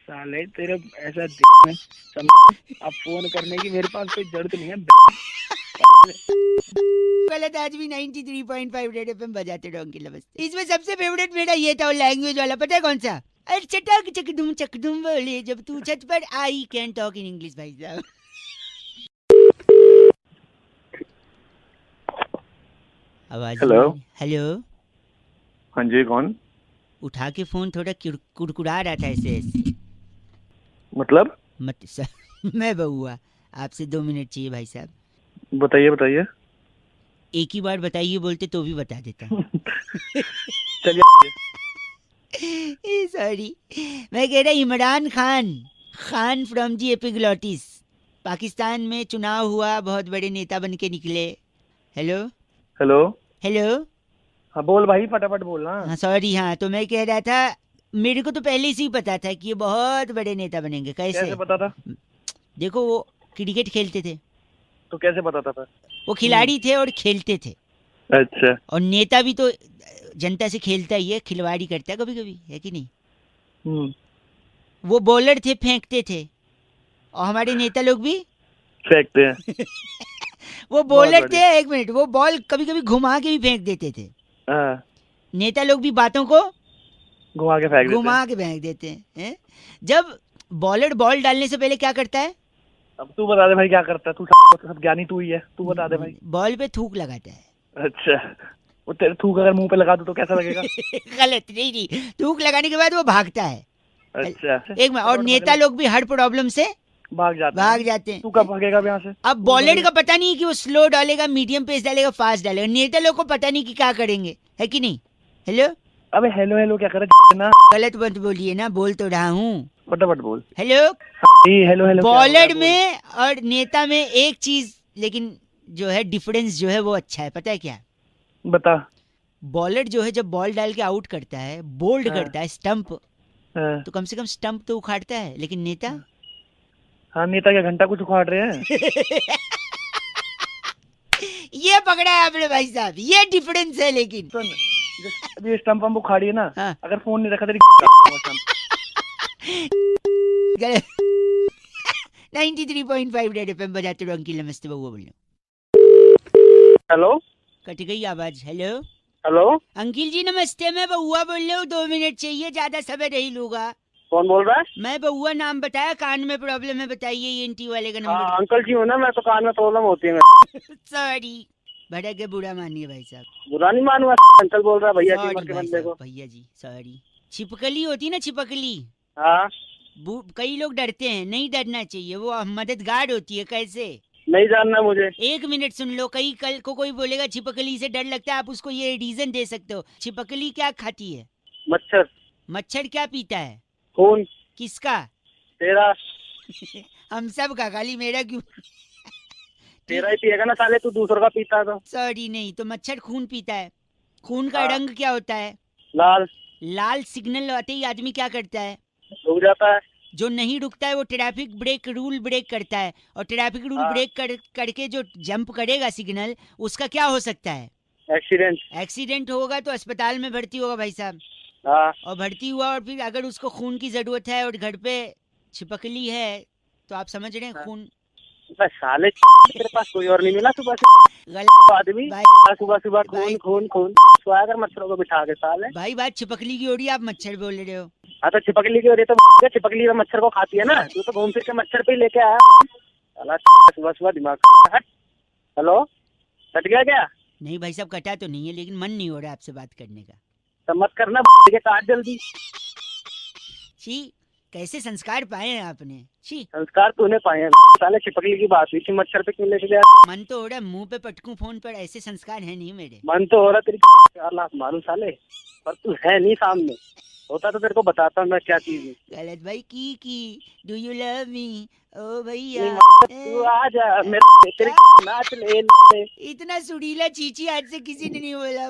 साले तेरे ऐसा अब फोन करने की मेरे पास कोई जरूरत नहीं है। गलत, आज भी 93.5 रेड एफएम बजाते रहो अंकिल, नमस्ते। इसमें सबसे फेवरेट मेरा ये था, लैंग्वेज वाला, पता है कौन सा? अरे चटक चकदुम बोले जब तू छत पर आई, कैन टॉक इन इंग्लिश भाई साहब। आवाज। हेलो। हेलो। हाँ जी, कौन? उठा के फोन थोड़ा कुड़कुड़ा रहा था ऐसे। मतलब? मत सर मैं बउआ, आपसे 2 मिनट चाहिए भाई साहब। बताइए। एक ही बार बताइए बोलते तो भी बता देता। चलिए। सॉरी, मैं कह रहा Imran Khan from G epiglottis, Pakistan में चुनाव हुआ, बहुत बड़े नेता बन के निकले। हेलो। हाँ बोल भाई, फटाफट बोलना। हाँ सॉरी, हाँ तो मैं कह रहा था मेरे को तो पहले से ही पता था कि ये बहुत बड़े नेता बनेंगे। कैसे पता था? देखो वो क्रिकेट खेलते थे। तो कैसे पता था? वो खिलाड़ी थे और खेलते थे। अच्छा। और नेता भी तो जनता से खेलता ही है, खिलवाड़ी करता है कभी कभी, है कि नहीं? वो बॉलर थे, फेंकते थे, और हमारे नेता लोग भी फेंकते हैं। वो बॉलर थे, 1 मिनट, वो बॉल कभी कभी घुमा के भी फेंक देते थे। नेता लोग भी बातों को घुमा के फेंक देते हैं। जब बॉलर बॉल डालने से पहले क्या करता है? अब तू बता दे भाई क्या करता है? तू सब ज्ञानी तू ही है, तू बता दे भाई। बॉल पे थूक लगाता है। अच्छा, वो तेरे थूक अगर मुंह पे लगा दो तो कैसा लगेगा? गलत नहीं, थूक लगाने के बाद वो भागता है। अच्छा, एक मिनट, और नेता लोग भी हर प्रॉब्लम से भाग जाते हैं। तू कब भागेगा यहाँ से? अब बॉलर का पता नहीं कि वो स्लो डालेगा, मीडियम पेस डालेगा, फास्ट डालेगा, नेता लोग को पता नहीं कि क्या करेंगे, है कि नहीं? हेलो। अबे हेलो क्या कर रहा है? गलत मत बोलिए ना, बोल तो रहा हूँ, फटाफट बोल। हेलो। बॉलर में और नेता में एक चीज लेकिन जो है डिफरेंस जो है वो अच्छा है, पता है क्या? बता। बॉलर जो है जब बॉल डाल के आउट करता है, बोल्ड करता है, स्टंप, तो कम से कम स्टंप तो उखाड़ता है, लेकिन नेता? हाँ, नेता क्या घंटा कुछ उखाड़ रहे हैं? ये पकड़ा है आपने भाई साहब, ये डिफरेंस है। लेकिन ये स्टंप हम उखाड़ी है ना, हाँ। अगर फोन नहीं रखा तेरी 93.5 रेड एफएम बजाते रहो अंकिल, नमस्ते बउआ बोलो। हेलो। कट गई आवाज। हेलो। अंकिल जी नमस्ते, मैं बउआ बोल रहा हूँ, 2 मिनट चाहिए, ज्यादा समय नहीं लूंगा। कौन बोल रहा है? मैं बउआ नाम बताया, कान में प्रॉब्लम है, बताइए ENT वाले का हाँ, नंबर। अंकल जी हो ना, मैं तो कान में प्रॉब्लम होती है। सॉरी, भड़क के बुरा मानिए भाई साहब। बुरा नहीं मानूंगा, अंकल बोल रहा है भैया जी, मर के बंदे को। भैया जी सॉरी। छिपकली होती है ना, छिपकली, हाँ, कई लोग डरते हैं, नहीं डरना चाहिए, वो मददगार होती है। कैसे? नहीं जानना मुझे। 1 मिनट सुन लो, कई कल को कोई बोलेगा छिपकली से डर लगता है, आप उसको ये रीजन दे सकते हो। छिपकली क्या खाती है? मच्छर। मच्छर क्या पीता है? खून। किसका? तेरा। हम सब का, खाली मेरा क्यों? तेरा ही पिएगा ना साले, तू दूसरों का पीता है तो। सॉरी नहीं, तो मच्छर खून पीता है। खून का हाँ। रंग क्या होता है? लाल। लाल सिग्नल आते ही आदमी क्या करता है? रुक जाता है। जो नहीं रुकता है वो ट्रैफिक ब्रेक रूल ब्रेक करता है, और ट्रैफिक रूल हाँ। ब्रेक करके जो जंप करेगा सिग्नल, उसका क्या हो सकता है? एक्सीडेंट। एक्सीडेंट होगा तो अस्पताल में भर्ती होगा भाई साहब। हाँ। और भर्ती हुआ और फिर अगर उसको खून की जरूरत है और घर पे छिपकली है, तो आप समझ रहे हैं हाँ। खून। बस साले तेरे पास कोई और नहीं मिला सुबह से गलत आदमी? भाई। सुबह सुबह भाई। खून खून खून सोया कर मच्छरों को बिठा के साले। भाई बात छिपकली की हो रही है, आप मच्छर बोल रहे हो। हाँ तो छिपकली की हो रही है तो छिपकली तो मच्छर को खाती है ना, तू तो घूम फिर के मच्छर पे ही लेके आया साला। सुबह सुबह दिमाग हट। हेलो, कट गया क्या? नहीं भाई साहब, कटा तो नहीं है, लेकिन मन नहीं हो रहा आपसे बात करने का। तो मत करना के काट जल्दी। छी, कैसे संस्कार पाए हैं आपने। छी, संस्कार तूने पाए हैं साले, छिपकली की बात हुई थी, मच्छर पे क्यों लेके गया? मन तो हो रहा है मुंह पे पटकूं फोन पर, ऐसे संस्कार है नहीं मेरे। मन तो हो रहा तेरी 4 लाख मारूं साले, पर तू है नहीं सामने, होता तो तेरे को बताता मैं क्या चीज हूँ। गलत भाई की डू यू लव मी ओ भैया। तू आ जा मेरे तेरे नाच ले। इतना सुरीला चीची आज से किसी ने नहीं बोला।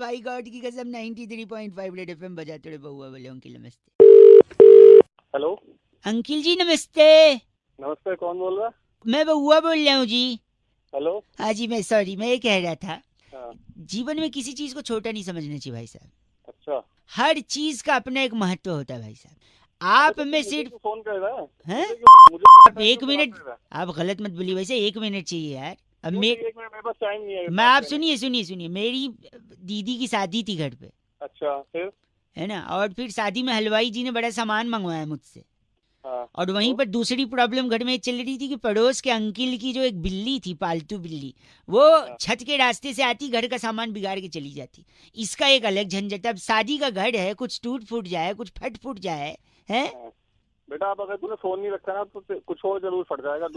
भाई गॉड की कसम, 93.5 रेड एफएम बजाते रहे बहुआ बोले। अंकिल नमस्ते। हेलो। अंकिल जी नमस्ते। नमस्ते, कौन बोल रहा? मैं बहुआ बोल रहा हूँ जी। हेलो। हाँ जी, मैं सॉरी, मैं ये कह रहा था, हाँ। जीवन में किसी चीज को छोटा नहीं समझना चाहिए भाई साहब। अच्छा। हर चीज का अपना एक महत्व होता है भाई साहब। आप में सिर्फ फोन कर रहा है? हैं? आप एक मिनट, आप गलत मत बोलिए वैसे, 1 मिनट चाहिए यार। अब एक मिनट, मेरे पास टाइम नहीं है। मैं आप सुनिए, मेरी दीदी की शादी थी घर पे, अच्छा, फिर? है ना, और फिर शादी में हलवाई जी ने बड़ा सामान मंगवाया मुझसे। हाँ। और वहीं पर दूसरी प्रॉब्लम घर में चल रही थी कि पड़ोस के अंकिल की जो एक बिल्ली थी, पालतू बिल्ली, वो छत के रास्ते से आती, घर का सामान बिगाड़ के चली जाती। इसका एक अलग झंझट। अब शादी का घर है, कुछ टूट फूट जाए, कुछ फट फूट जाए, है। बेटा अब अगर तूने फोन नहीं रखा ना तो कुछ और जरूर फट जाएगा।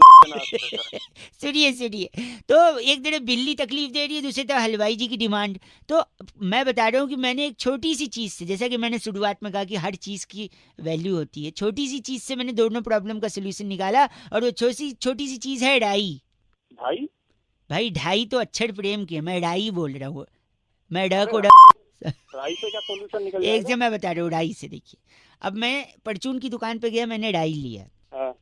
सुनिए, तो एक तरफ बिल्ली तकलीफ दे रही है, दूसरी तरफ हलवाई जी की डिमांड। तो मैं बता रहा हूँ कि मैंने एक छोटी सी चीज से, जैसा कि मैंने शुरुआत में कहा कि हर चीज की वैल्यू होती है, छोटी सी चीज से मैंने दोनों प्रॉब्लम का सोल्यूशन निकाला। और वो छोटी सी चीज है डाई। भाई ढाई तो अक्षर प्रेम की है, मैं डाई बोल रहा हूँ। मैं ड को राई से क्या सॉल्यूशन निकल एक से मैं बता रहा हूँ डाई से। देखिए, अब मैं परचून की दुकान पे गया, मैंने डाई लिया। हाँ।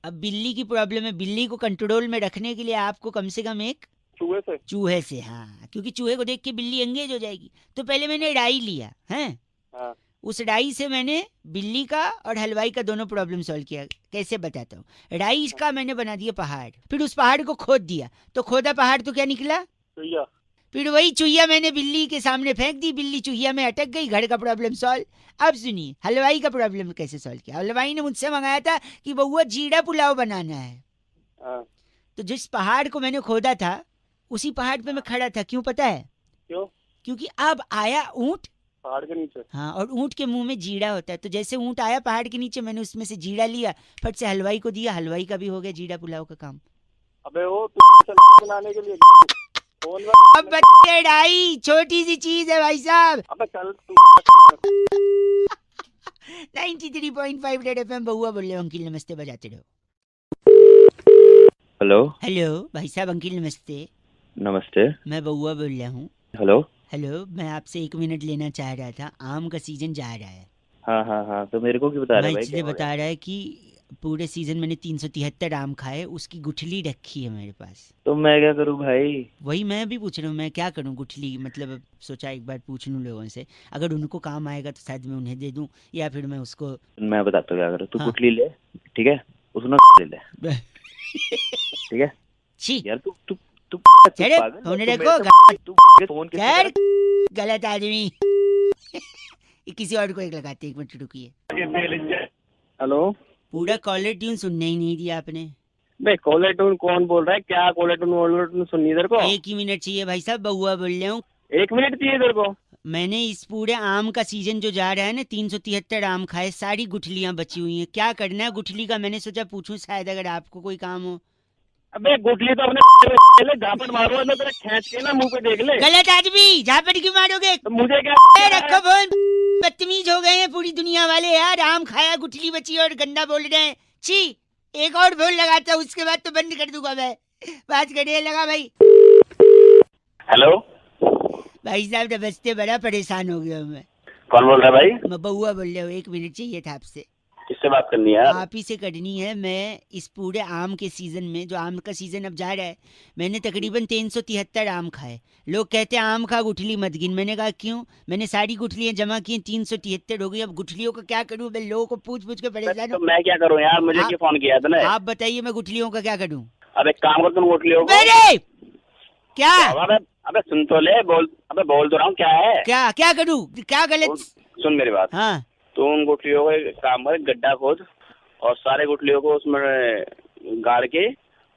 अब बिल्ली की प्रॉब्लम है, बिल्ली को कंट्रोल में रखने के लिए आपको कम से कम एक चूहे से, हाँ, क्योंकि चूहे को देख के बिल्ली एंगेज हो जाएगी। तो पहले मैंने डाई लिया है। हाँ। उस डाई से मैंने बिल्ली का और हलवाई का दोनों प्रॉब्लम सॉल्व किया। कैसे बताता हूँ। डाई का मैंने बना दिया पहाड़, फिर उस पहाड़ को खोद दिया, तो खोदा पहाड़ तो क्या निकला? चुहिया। फिर वही चुहिया मैंने बिल्ली के सामने फेंक दी, बिल्ली चुहिया में अटक गई, घर का प्रॉब्लम सॉल्व। अब सुनिए हलवाई का प्रॉब्लम कैसे सॉल्व किया। हलवाई ने मुझसे मंगाया था कि बउआ जीरा पुलाव बनाना है। हाँ। तो जिस पहाड़ को मैंने खोदा था, उसी पहाड़ पे मैं खड़ा था। क्यों पता है? क्यों? क्योंकि अब आया ऊंट पहाड़ के नीचे। हाँ, और ऊंट के मुंह में जीरा होता है। तो जैसे ऊंट आया पहाड़ के नीचे, मैंने उसमें से जीरा लिया, फट से हलवाई को दिया, हलवाई का भी हो गया जीरा पुलाव का काम। अबे वो बनाने के लिए अब बच्चे डाई छोटी सी चीज है भाई साहब। अबे चल 93.5 रेड एफएम बहुआ बोल रहे हो। अंकिल नमस्ते बजाते रहो। हेलो भाई साहब, अंकिल नमस्ते। नमस्ते। मैं बहुआ बोल रहा हूँ। हेलो, मैं आपसे 1 मिनट लेना चाह रहा था। आम का सीजन जा रहा है। हाँ, तो मेरे को क्यों बता रहे मैं भाई? इसलिए बता रहा है कि पूरे सीजन मैंने 373 आम खाए, उसकी गुठली रखी है मेरे पास। तो मैं क्या करूँ भाई? वही मैं भी पूछ रहा हूँ, मैं क्या करूँ गुठली, मतलब सोचा एक बार पूछ लूँ लोगों से, अगर उनको काम आएगा तो शायद मैं उन्हें दे दूँ, या फिर मैं उसको। मैं बताता हूँ क्या करो। तू हाँ। गुठली ले, ठीक है, उसमें ले ले, ठीक है। छी यार तू तू तू चले, पागल है? फोन तू रखो, मेरे से- तू फोन किससे यार कर- गलत आदमी। किसी और को एक लगाते, 1 मिनट रुकिए। हेलो। पूरा कॉलर ट्यून सुनने ही नहीं दिया आपने। बे कॉलर ट्यून कौन बोल रहा है? क्या कॉलर ट्यून सुननी इधर को? 1 ही मिनट चाहिए भाई साहब, बहुआ बोल रहा हूँ। 1 मिनट चाहिए इधर को? मैंने इस पूरे आम का सीजन जो जा रहा है ना, 373 आम खाए, सारी गुठलियां बची हुई हैं। क्या करना है गुठली का? मैंने सोचा पूछूं, शायद अगर आपको कोई काम हो। अबे गुठली तो अपने झापड़ मारो ना, तेरा खींच के ना मुंह पे देख ले। गलत आदमी, झापड़ क्यों मारोगे? तो मुझे क्या? रखो फोन। बदतमीज हो गए हैं पूरी दुनिया वाले यार। आम खाया, गुठली बची और गंदा बोल रहे हैं। छी, एक और फोन लगाता हूँ, उसके बाद तो बंद कर दूंगा मैं। बात करिए, लगा भाई। हेलो, भाई साहब नमस्ते, बड़ा परेशान हो गया हूँ मैं। कौन बोल रहा है भाई? मैं बउआ बोल रहा हूँ, 1 मिनट चाहिए था आपसे। किससे बात करनी है यार? आप ही से करनी है। मैं इस पूरे आम के सीजन में, जो आम का सीजन अब जा रहा है, मैंने तकरीबन 373 आम खाए। लोग कहते हैं आम खा गुठली मत गिन। मैंने कहा क्यों? मैंने सारी गुठलियां जमा की, 373 हो गई। अब गुठलियों का क्या करूं? मैं लोगों को पूछ पूछ के परेशान तो हूं। मैं क्या करूँ यार? मुझे आप- क्यों फोन किया तूने? आप बताइए मैं गुठलियों का क्या करूं? अब एक काम कर, तुम गुठलियों को। मेरे क्या अबे अबे सुन तो ले, बोल तो रहा हूँ, क्या है? क्या क्या करूं? क्या गलत? सुन मेरी बात। हाँ, तू उन गुठलियों को एक काम कर, गड्ढा खोद और सारे गुठलियों को उसमें गाड़ के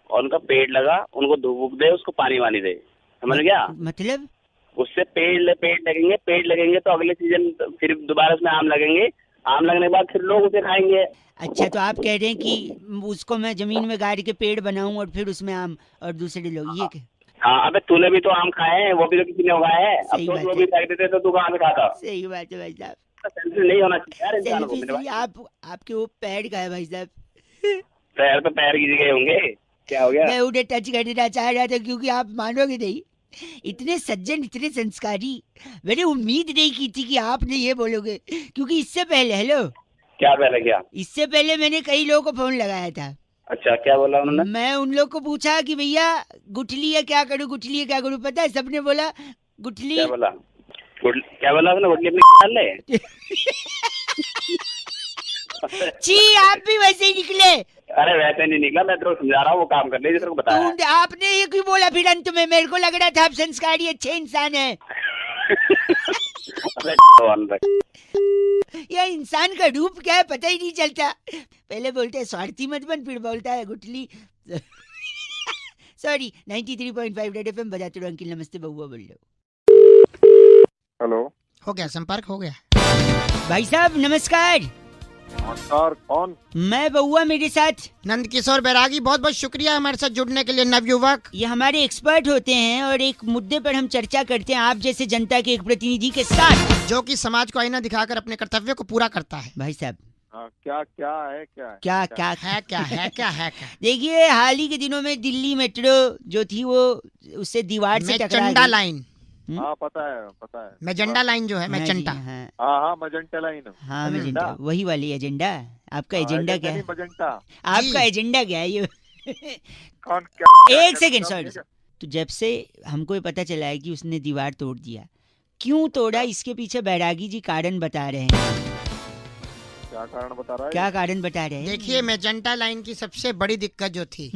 और उनका पेड़ लगा, उनको धूप दे, उसको पानी वानी दे, समझ गया? मतलब उससे पेड़ लगेंगे तो अगले सीजन फिर दोबारा उसमें आम लगेंगे। आम लगने के बाद फिर लोग उसे खाएंगे। अच्छा, तो आप कह रहे हैं कि उसको मैं जमीन में गाड़ के पेड़ बनाऊं और फिर उसमें आम और दूसरे लोग, ये क्या? हाँ, अबे तूने भी तो आम खाए हैं, वो भी तो किसी ने उगाए हैं। अब सही तो बात वो है। भी फेंक देते तो तू कहाँ से खाता? सही बात है भाई साहब। सेल्फी नहीं होना चाहिए यार इंसान को। सेल्फी मेरे सही, भाई, आपके वो पैर का है भाई साहब। पैर पे पैर गिर गए होंगे, क्या हो गया? मैं उन्हें टच करना चाह रहा था, क्योंकि आप मानोगे नहीं, इतने सज्जन, इतने संस्कारी, मैंने उम्मीद नहीं की थी कि आपने ये बोलोगे। क्योंकि इससे पहले, हेलो, क्या पहले क्या? इससे पहले मैंने कई लोगों को फोन लगाया था। अच्छा, क्या बोला उन्होंने? मैं उन लोग को पूछा कि भैया गुठली है क्या करूं, गुठली है क्या करूं? पता है सबने बोला गुठली। क्या बोला? क्या बोला उसने? गुठली अपनी डाल ले। छी, आप भी वैसे ही निकले। अरे वैसे नहीं निकला, मैं तेरे को समझा रहा हूँ, वो काम कर ले जिसको बताया है। आपने ये क्यों बोला फिर अंत में? मेरे को लग रहा था आप संस्कारी अच्छे इंसान है। अबे भगवान रख। यह इंसान का रूप क्या है पता ही नहीं चलता। पहले बोलते हैं स्वार्थी मत बन, फिर बोलता है गुठली। सॉरी, 93.5 रेड एफएम बजाते रहो। अंकिल नमस्ते, बउआ बोल रहे हो। हेलो, हो गया संपर्क, हो गया। भाई साहब नमस्कार। नमस्कार, कौन? मैं बउआ, मेरे साथ नंद किशोर बैरागी। बहुत बहुत शुक्रिया हमारे साथ जुड़ने के लिए नवयुवक। ये हमारे एक्सपर्ट होते हैं और एक मुद्दे पर हम चर्चा करते हैं आप जैसे जनता के एक प्रतिनिधि के साथ, जो कि समाज को आईना दिखाकर अपने कर्तव्य को पूरा करता है। भाई साहब क्या क्या है? क्या क्या है क्या है क्या है क्या? देखिए, हाल ही के दिनों में दिल्ली मेट्रो जो थी वो उससे दीवार से टकरा मेजेंटा गई। लाइन, हाँ, पता है। मेजेंटा लाइन जो है, हाँ जी, मेजेंटा। हाँ हाँ, मजेंटा लाइन। हाँ, मेजेंटा, वही वाली एजेंडा। आपका एजेंडा क्या है? मजेंटा। आपका एजेंडा क्या है ये? कौन क्या? एक सेकंड, सॉरी। तो जब से हमको ये पता चला है कि उसने दीवार तोड़ दिया, क्यों तोड़ा, इसके पीछे बैरागी जी कारण बता रहे हैं। क्या कारण बता रहा है? क्या कारण बता रहे हैं? देखिए, मेजेंटा लाइन की सबसे बड़ी दिक्कत जो थी,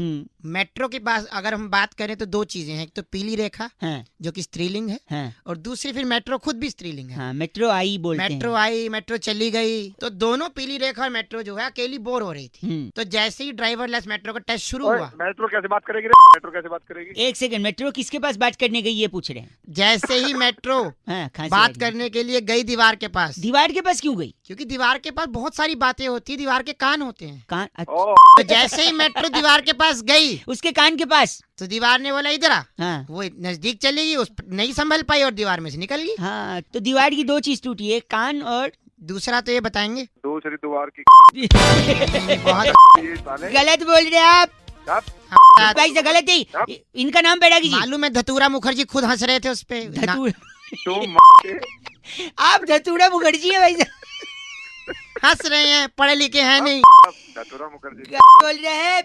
मेट्रो के पास अगर हम बात करें तो दो चीजें हैं। एक तो पीली रेखा, हाँ, जो कि स्त्रीलिंग है, हाँ, और दूसरी फिर मेट्रो खुद भी स्त्रीलिंग है। हाँ, मेट्रो आई बोलते हैं। मेट्रो आई, मेट्रो चली गई, तो दोनों पीली रेखा और मेट्रो जो है अकेली बोर हो रही थी। तो जैसे ही ड्राइवरलेस मेट्रो का टेस्ट शुरू हुआ, मेट्रो कैसे बात करेगी रे? मेट्रो कैसे बात करेगी? एक सेकंड, मेट्रो किसके पास बात करने गई ये पूछ रहे हैं? जैसे ही मेट्रो हाँ, खांसी आ बात गई। करने के लिए गई दीवार के पास, दीवार के पास क्यों गई? क्योंकि दीवार के पास बहुत सारी बातें होती है, दीवार के कान होते हैं। कान? ओ, तो जैसे ही मेट्रो दीवार के पास गई, उसके कान के पास? तो दीवार ने बोला इधर आ। हाँ, वो नजदीक चली गई, उस नहीं संभल पाई और दीवार में से निकल गई। हाँ, तो दीवार की दो चीज टूटी, एक कान और दूसरा तो ये बताएंगे। दूसरी दीवार की बहुत ये साले। गलत बोल रहे हैं आप क्या? भाई से, गलत ही। इनका नाम बैरागी जी। मालूम है, धतूरा मुखर्जी खुद हंस रहे थे उस पे। धतूरा, तुम आप धतूरा मुखर्जी है भाई साहब। हंस रहे हैं, पढ़े लिखे हैं नहीं। धतूरा मुखर्जी। क्या बोल रहे हैं?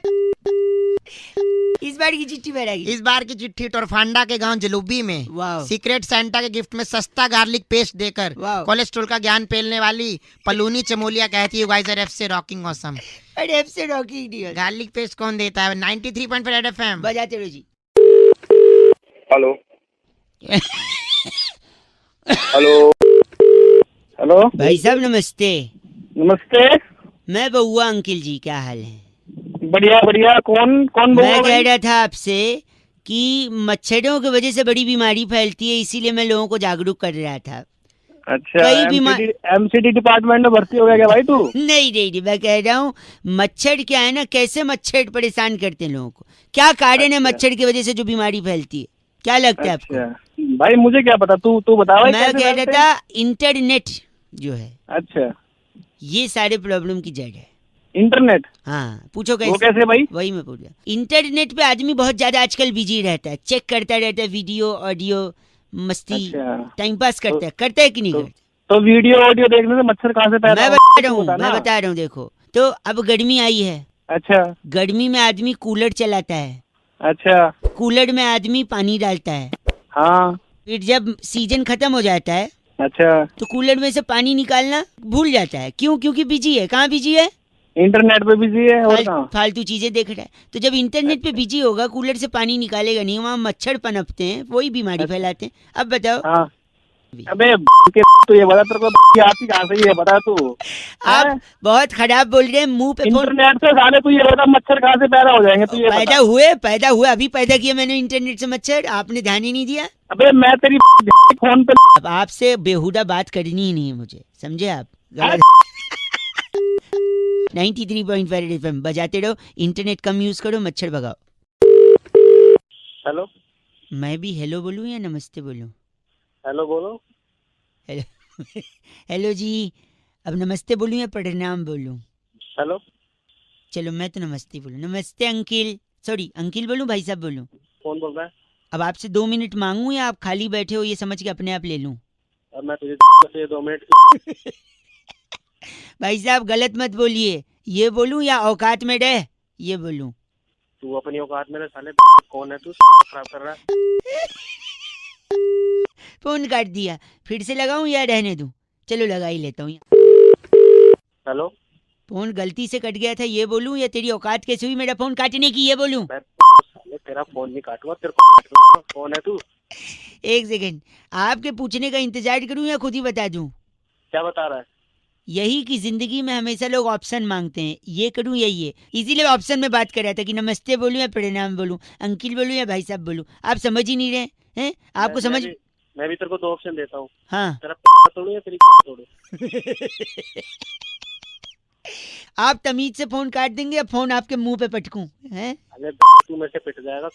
इस बार की चिट्ठी बैरागी। इस बार की चिट्ठी टोरफांडा के गांव जलूबी में वाह। सीक्रेट सेंटा के गिफ्ट में सस्ता गार्लिक पेस्ट देकर वाह। कोलेस्ट्रॉल का ज्ञान पेलने वाली पलूनी चमोलिया कहती है, यू गाइस आर एफ से रॉकिंग ऑसम। अरे एफ से रॉकिंग नहीं होता। गार्लिक पेस्ट कौन देता है? 93.5 रेड एफएम। बजाते रहो जी। हेलो हेलो हेलो, भाई साहब नमस्ते। नमस्ते। मैं बउआ, अंकिल जी क्या हाल है? बढ़िया बढ़िया। कौन कौन बोल मैं रहा कह है? रहा था आपसे कि मच्छरों की वजह से बड़ी बीमारी फैलती है, इसीलिए मैं लोगों को जागरूक कर रहा था। अच्छा, कई बीमार- एमसीडी डिपार्टमेंट में भर्ती हो गया क्या भाई तू? नहीं नहीं नहीं, मैं कह रहा हूँ मच्छर क्या है ना, कैसे मच्छर परेशान करते हैं लोगों को, क्या कारण है मच्छर की वजह से जो बीमारी फैलती है, क्या लगता है आपको? अच्छा भाई, मुझे क्या पता, तू बता भाई। मैं कैसे कह रहा फैलते हैं? था इंटरनेट जो है, अच्छा, ये सारे प्रॉब्लम की जड़ है। इंटरनेट हाँ पूछो वो कैसे। कैसे भाई? वही मैं पूछ रहा हूँ। इंटरनेट पे आदमी बहुत ज्यादा आजकल बिजी रहता है, चेक करता रहता है वीडियो ऑडियो, मस्ती, अच्छा टाइम पास करता है कि नहीं तो, करता? तो वीडियो ऑडियो देखने से मच्छर कहाँ से पैदा मैं होता बता है? रहा तू हूँ, बता मैं ना। बता रहा हूँ, देखो तो अब गर्मी आई है, अच्छा गर्मी में आदमी कूलर चलाता है, अच्छा कूलर में आदमी पानी डालता है, हाँ फिर जब सीजन खत्म हो जाता है अच्छा तो कूलर में से पानी निकालना भूल जाता है। क्यों? क्योंकि बिजी है। कहाँ बिजी है? इंटरनेट पे बिजी है और कहाँ? फालतू चीजें देख रहा है। तो जब इंटरनेट पे बिजी होगा, कूलर से पानी निकालेगा नहीं, वहाँ मच्छर पनपते हैं, वही बीमारी फैलाते हैं। अब बताओ हाँ अबे तू ये बता तेरे को आती कहाँ से ये बता तू। आप बहुत खराब बोल रहे हैं, मुंह पे फोन। इंटरनेट से साले तू ये बता मच्छर कहाँ से पैदा हो जाएंगे? तू ये पैदा बता। पैदा हुए अभी पैदा किया मैंने इंटरनेट से मच्छर, आपने ध्यान ही नहीं दिया। अबे मैं तेरी फोन पे अब आपसे बेहुदा बात करनी ही नहीं है मुझे, समझे आप? गलत। 93.5 FM बजाते रहो, इंटरनेट कम यूज करो, मच्छर भगाओ। हेलो मैं भी हेलो बोलूं या नमस्ते बोलूं? हेलो बोलो। हेलो हेलो जी, अब नमस्ते बोलूं या प्रणाम बोलूं? हेलो चलो मैं तो नमस्ते बोलूं। नमस्ते अंकिल, सॉरी अंकिल बोलूं भाई साहब बोलूं? कौन बोल रहा है? अब आपसे 2 मिनट मांगूं या आप खाली बैठे हो ये समझ के अपने आप ले लूं? अब मैं तुझे से 2 मिनट भाई साहब गलत मत बोलिए, ये बोलूं या औकात में रह ये बोलूं? तू अपनी औकात में रह साले। कौन है तू? खराब कर रहा है। फोन काट दिया, फिर से लगाऊं या रहने दूं? चलो लगा ही लेता हूँ। हेलो फोन गलती से कट गया था ये बोलूं या तेरी औकात कैसे हुई मेरा फोन काटने की ये बोलूं? मैं साले तेरा फोन नहीं काटूंगा, तेरे को काटूंगा। कौन है तू? एक सेकंड, आपके पूछने का इंतजार करूं या खुद ही बता दूं? क्या बता रहा है? यही कि जिंदगी में हमेशा लोग ऑप्शन मांगते हैं, ये करूं यही है, इसीलिए ऑप्शन में बात कर रहा था कि नमस्ते बोलूं या प्रणाम बोलूं, अंकिल बोलूं या भाई साहब बोलूं। आप समझ ही नहीं रहे हैं, आपको समझ। मैं भी तेरे को 2 ऑप्शन देता हूँ। हाँ तेरा तोड़ू या तेरी तोड़ू? आप तमीज से फोन काट देंगे या फोन आपके मुंह पे पटकूं? हैं? अरे तू मेरे से पिट जाएगा।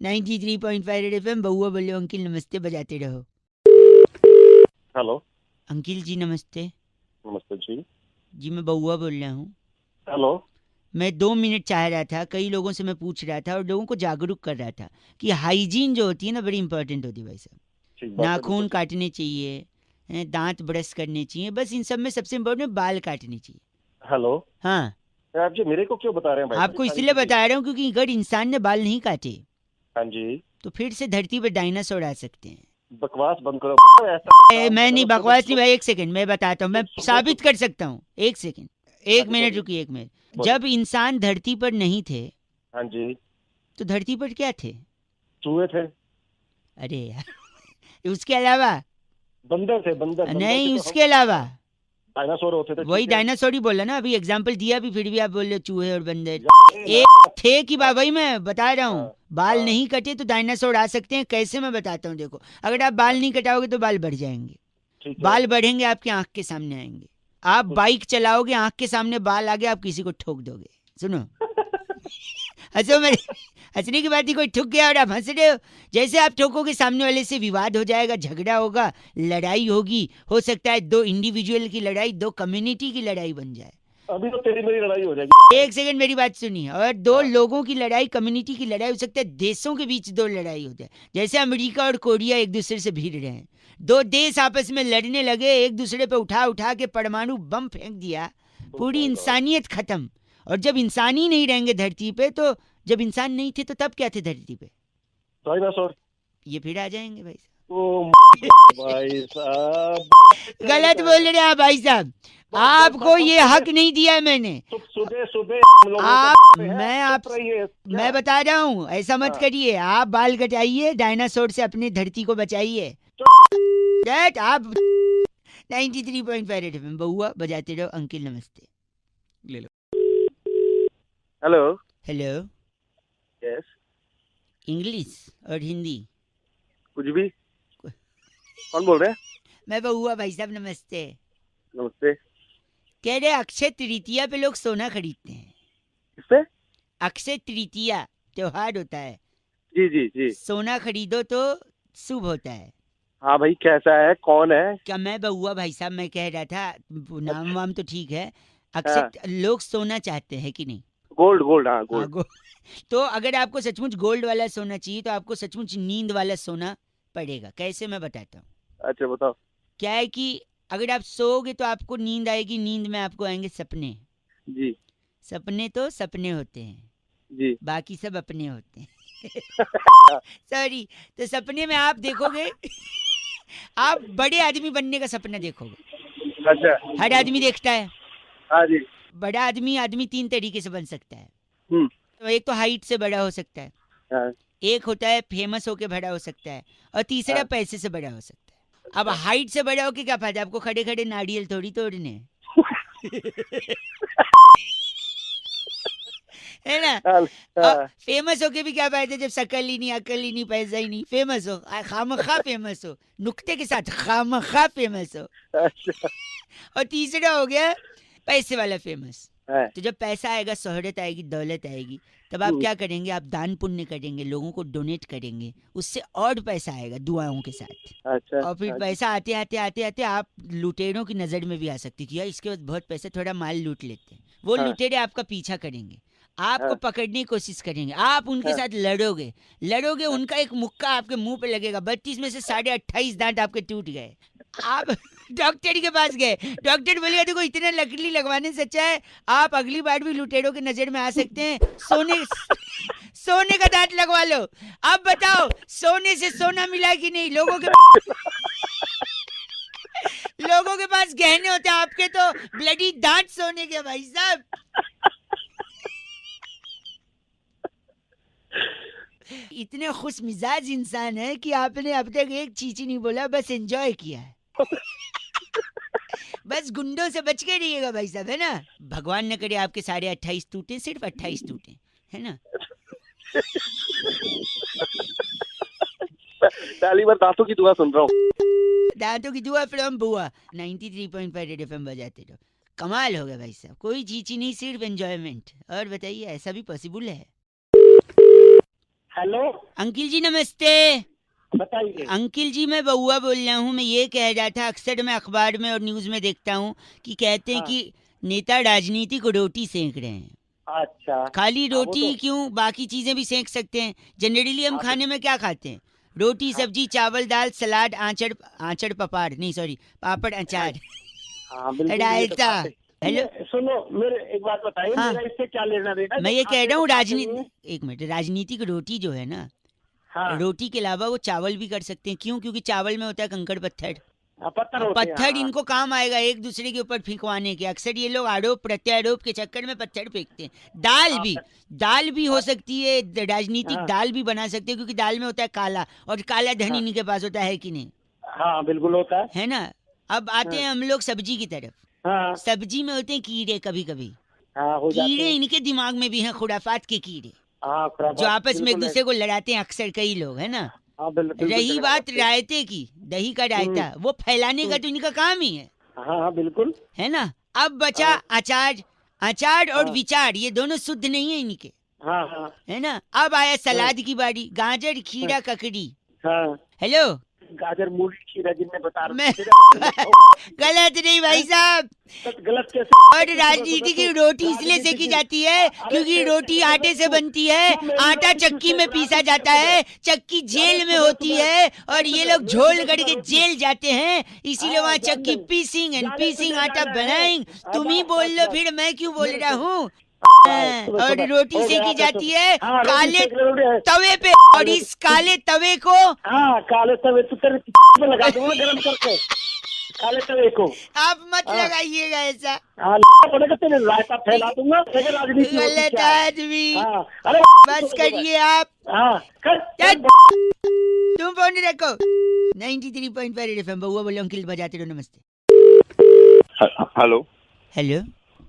93.5 FM बउआ बोलो अंकिल नमस्ते बजाते रहो। हेलो अंकिल जी नमस्ते। नमस्ते जी। जी मैं बउआ बोल रहा हूँ। हेलो मैं 2 मिनट चाह रहा था, कई लोगों से मैं पूछ रहा था और लोगों को जागरूक कर रहा था कि हाइजीन जो होती है ना बड़ी इंपॉर्टेंट होती है भाई साहब। ठीक बात है, नाखून काटने चाहिए, दांत ब्रश करने चाहिए, बस इन सब में सबसे इम्पोर्टेंट बाल काटने चाहिए। हेलो हाँ आप जी मेरे को क्यों बता रहे हैं भाई? आपको इसलिए बता रहा हूँ क्योंकि अगर इंसान ने बाल नहीं काटे हाँ जी तो फिर से धरती पर डायनासोर आ सकते हैं। बकवास बंद करो। ऐसा मैं नहीं बकवास नहीं भाई, एक सेकंड मैं बताता हूँ, मैं सुनो, साबित कर सकता हूँ। एक सेकंड, एक हाँ, मिनट बोलिए। रुकिए, एक मिनट। बोलिए। जब इंसान धरती पर नहीं थे हाँ जी तो धरती पर क्या थे? चूहे थे, अरे यार उसके अलावा बंदर थे। बंदर नहीं, थे तो उसके अलावा डायनासोर होते थे। वही ठीक है? डायनासोर ही बोला ना, अभी एग्जांपल दिया भी, फिर भी आप बोल रहे हो चूहे और बंदर। यार, एक थे कि भाई मैं बता रहा हूँ, हाँ, बाल हाँ। नहीं कटे तो डायनासोर आ सकते हैं। कैसे मैं बताता हूँ, देखो अगर आप बाल नहीं कटाओगे तो बाल बढ़ जाएंगे, ठीक है। बाल बढ़ेंगे आपकी आंख के सामने आएंगे। आप बाइक चलाओगे, आंख के सामने बाल आ गए, आप किसी को ठोक दोगे। सुनो हंसो मेरे, हंसने की बात ही, कोई ठुक गया और आप हंस रहे हो। जैसे आप ठोकोगे सामने वाले से विवाद हो जाएगा, झगड़ा होगा, लड़ाई होगी, हो सकता है 2 इंडिविजुअल की लड़ाई 2 कम्युनिटी की लड़ाई बन जाए। अभी तो तेरी मेरी लड़ाई हो जाएगी। एक सेकंड मेरी बात सुनिए, और 2 लोगों की लड़ाई, कम्युनिटी की लड़ाई हो सकता है, देशों के बीच 2 लड़ाई हो जाए। जैसे अमेरिका और कोरिया एक दूसरे से भिड़ रहे हैं, 2 देश आपस में लड़ने लगे, एक दूसरे पे उठा उठा के परमाणु बम फेंक दिया, पूरी इंसानियत खत्म। और जब इंसान ही नहीं रहेंगे धरती पे, तो जब इंसान नहीं थे तो तब क्या थे धरती पे? डायनासोर। ये फिर आ जाएंगे भाई साहब। ओ भाई साहब गलत बोल रहे हैं आप भाई साहब, आपको ये हक नहीं दिया है मैंने। सुबह सुबह आप मैं बता रहा हूँ, ऐसा मत करिए। आप बाल कटाइए, डायनासोर से अपनी धरती को बचाइए। आप 93.5 FM बहुआ बजाते रहो अंकिल नमस्ते। ले लो। हेलो हेलो, यस इंग्लिश और हिंदी कुछ भी। कौन बोल रहे हैं? मैं बहुआ भाई साहब नमस्ते। नमस्ते। कह रहे अक्षय तृतीया पे लोग सोना खरीदते हैं। किससे? अक्षय तृतीया त्योहार होता है, जी जी जी। सोना खरीदो तो शुभ होता है। हाँ भाई, कैसा है, कौन है? क्या मैं बउआ भाई साहब, मैं कह रहा था नाम वाम तो ठीक है, अक्सर लोग सोना चाहते हैं कि नहीं? गोल्ड गोल्ड, हाँ हाँ, गोल्ड। तो अगर आपको सचमुच गोल्ड वाला सोना चाहिए तो आपको सचमुच नींद वाला सोना पड़ेगा। कैसे, मैं बताता हूँ। अच्छा बताओ। क्या है कि अगर आप सोओगे तो आपको नींद आएगी, नींद में आपको आएंगे सपने। जी सपने तो सपने होते हैं, जी। बाकी सब अपने होते हैं। सॉरी। तो सपने में आप देखोगे आप बड़े आदमी बनने का सपना देखोगे। अच्छा। हर आदमी देखता है। हाँ जी। बड़ा आदमी 3 तरीके से बन सकता है। हम्म। तो एक तो हाइट से बड़ा हो सकता है, हाँ। एक होता है फेमस होके बड़ा हो सकता है, और तीसरा हाँ। पैसे से बड़ा हो सकता है। अब हाइट से बड़ा होके क्या फायदा, आपको खड़े खड़े नारियल थोड़ी तोड़ने हैं। है ना? हाँ। फेमस होके भी क्या फायदा जब शकल ही नहीं, अकल ही नहीं, पैसा ही नहीं। फेमस हो, खामखा फेमस हो, नुक्ते के साथ खामखा फेमस हो। अच्छा। और तीसरा हो गया पैसे वाला फेमस। है। तो जब पैसा आएगा, शोहरत आएगी, दौलत आएगी, तब आप क्या करेंगे, आप दान पुण्य करेंगे, लोगों को डोनेट करेंगे, उससे और पैसा आएगा दुआओं के साथ। अच्छा। और फिर पैसा आते आते आते आते आप लुटेरों की नजर में भी आ सकती कि यार इसके बाद बहुत पैसा, थोड़ा माल लूट लेते हैं। वो हाँ। लुटेरे आपका पीछा करेंगे, आपको हाँ। पकड़ने की कोशिश करेंगे, आप उनके हाँ। साथ लड़ोगे, उनका एक मुक्का आपके मुंह पे लगेगा, 32 में से 28.5 दांत आपके टूट गए। आप डॉक्टर के पास गए, डॉक्टर बोलेगा देखो इतना लकड़ी लगवाने से अच्छा है आप अगली बार भी लुटेरों की नजर में आ सकते हैं, सोने का दांत लगवा लो। अब बताओ सोने से सोना मिला कि नहीं? लोगों के पास गहने होते हैं, आपके तो ब्लडी दांत सोने के भाई साहब। इतने खुश मिजाज इंसान है कि आपने अब तक एक चीज ही नहीं बोला, बस एंजॉय किया है। बस गुंडों से बच के रहिएगा भाई साहब, है ना? भगवान न करे आपके 28.5 टूटे, सिर्फ 28 टूटे, है ना? पहली बार दांतों की दुआ सुन रहा हूँ। दांतों की दुआ फ्रॉम बुआ। 93.5 रेड एफएम बजाते रहो। कमाल हो गया भाई साहब, कोई चीज ही नहीं, सिर्फ एंजॉयमेंट। और बताइए, ऐसा भी पॉसिबल है? हेलो अंकिल जी नमस्ते। बताइए। अंकिल जी मैं बउआ बोल रहा हूँ। मैं ये कह रहा था, अक्सर मैं अखबार में और न्यूज में देखता हूँ कि कहते हैं हाँ। कि नेता राजनीति को रोटी सेंक रहे हैं। अच्छा। खाली हाँ, वो रोटी तो- क्यों, बाकी चीजें भी सेंक सकते हैं। जनरली हम हाँ, खाने में क्या खाते हैं? रोटी, सब्जी, चावल, दाल, सलाद, आंचड़ पपाड़, नहीं सॉरी, पापड़, अचार, हाँ बिल्कुल, ये तो रायता। बात है। हेलो, सुनो, मेरे एक बात बताइए, हाँ। मेरा इससे क्या लेना देना? मैं ये जब कह रहा हूँ खाते राजनीति, एक मिनट, राजनीतिक रोटी जो है ना, हाँ, रोटी के अलावा वो चावल भी कर सकते हैं। क्यों? क्योंकि चावल में होता है कंकड़ पत्थर। हाँ, पत्थर होते हैं, पत्थर हाँ। इनको काम आएगा एक दूसरे के ऊपर फेंकवाने के। अक्सर ये लोग आरोप प्रत्यारोप के चक्कर में पत्थर फेंकते हैं। दाल भी हो सकती है, राजनीतिक हाँ। दाल भी बना सकते हैं, क्योंकि दाल में होता है काला, और काला धन हाँ। इन्हीं के पास होता है कि नहीं? हाँ बिल्कुल होता है। है ना? अब आते हैं हम लोग सब्जी की तरफ। हाँ सब्जी में होते हैं कीड़े, कभी कभी हाँ, हो जाते कीड़े हैं। इनके दिमाग में भी हैं, खुराफात के कीड़े, हाँ, खुराफात, जो आपस में एक बिल्कुल है। दूसरे को लड़ाते हैं अक्सर कई लोग, है ना? हाँ, बिल्कुल रही बिल्कुल बात है। रायते की, दही का रायता, वो फैलाने का तो इनका काम ही है, हाँ हाँ बिल्कुल। है ना? अब बचा हाँ। अचार और हाँ। विचार, ये दोनों शुद्ध नहीं है इनके, हाँ हाँ है ना? अब आया सलाद की बारी, गाजर, खीरा, ककड़ी। हाँ, हेलो, गाजर, मूली, खीरा जिनने बता मैं रहे गलत नहीं भाई साहब। गलत कैसे? और राजनीति की रोटी इसलिए सेकी जाती है क्योंकि रोटी आटे से बनती है, आटा चक्की में पीसा जाता है, चक्की जेल में होती है, और ये लोग झोल करके जेल जाते हैं, इसीलिए वहाँ चक्की पीसिंग आटा बनाएंगे। तुम ही बोल लो, फिर मैं क्यों बोल रहा हूँ? और रोटी सेकी जाती है काले तवे पे, और इस काले तवे को, हाँ, काले तवे तो तेरे पे लगा दूंगा गरम करके, काले तवे को। आप मत लगाइएगा ऐसा, हाँ, पड़ेगा तेरे, रायता फैला दूंगा, तेरे राजनीति होती गलत क्या है? आदमी। हाँ, अरे बस करिए आप, हाँ, कर। तुम फोन रखो। 93.5 एफएम बउआ बोलो, अंकिल बजाते रहो। नमस्ते। Hello hello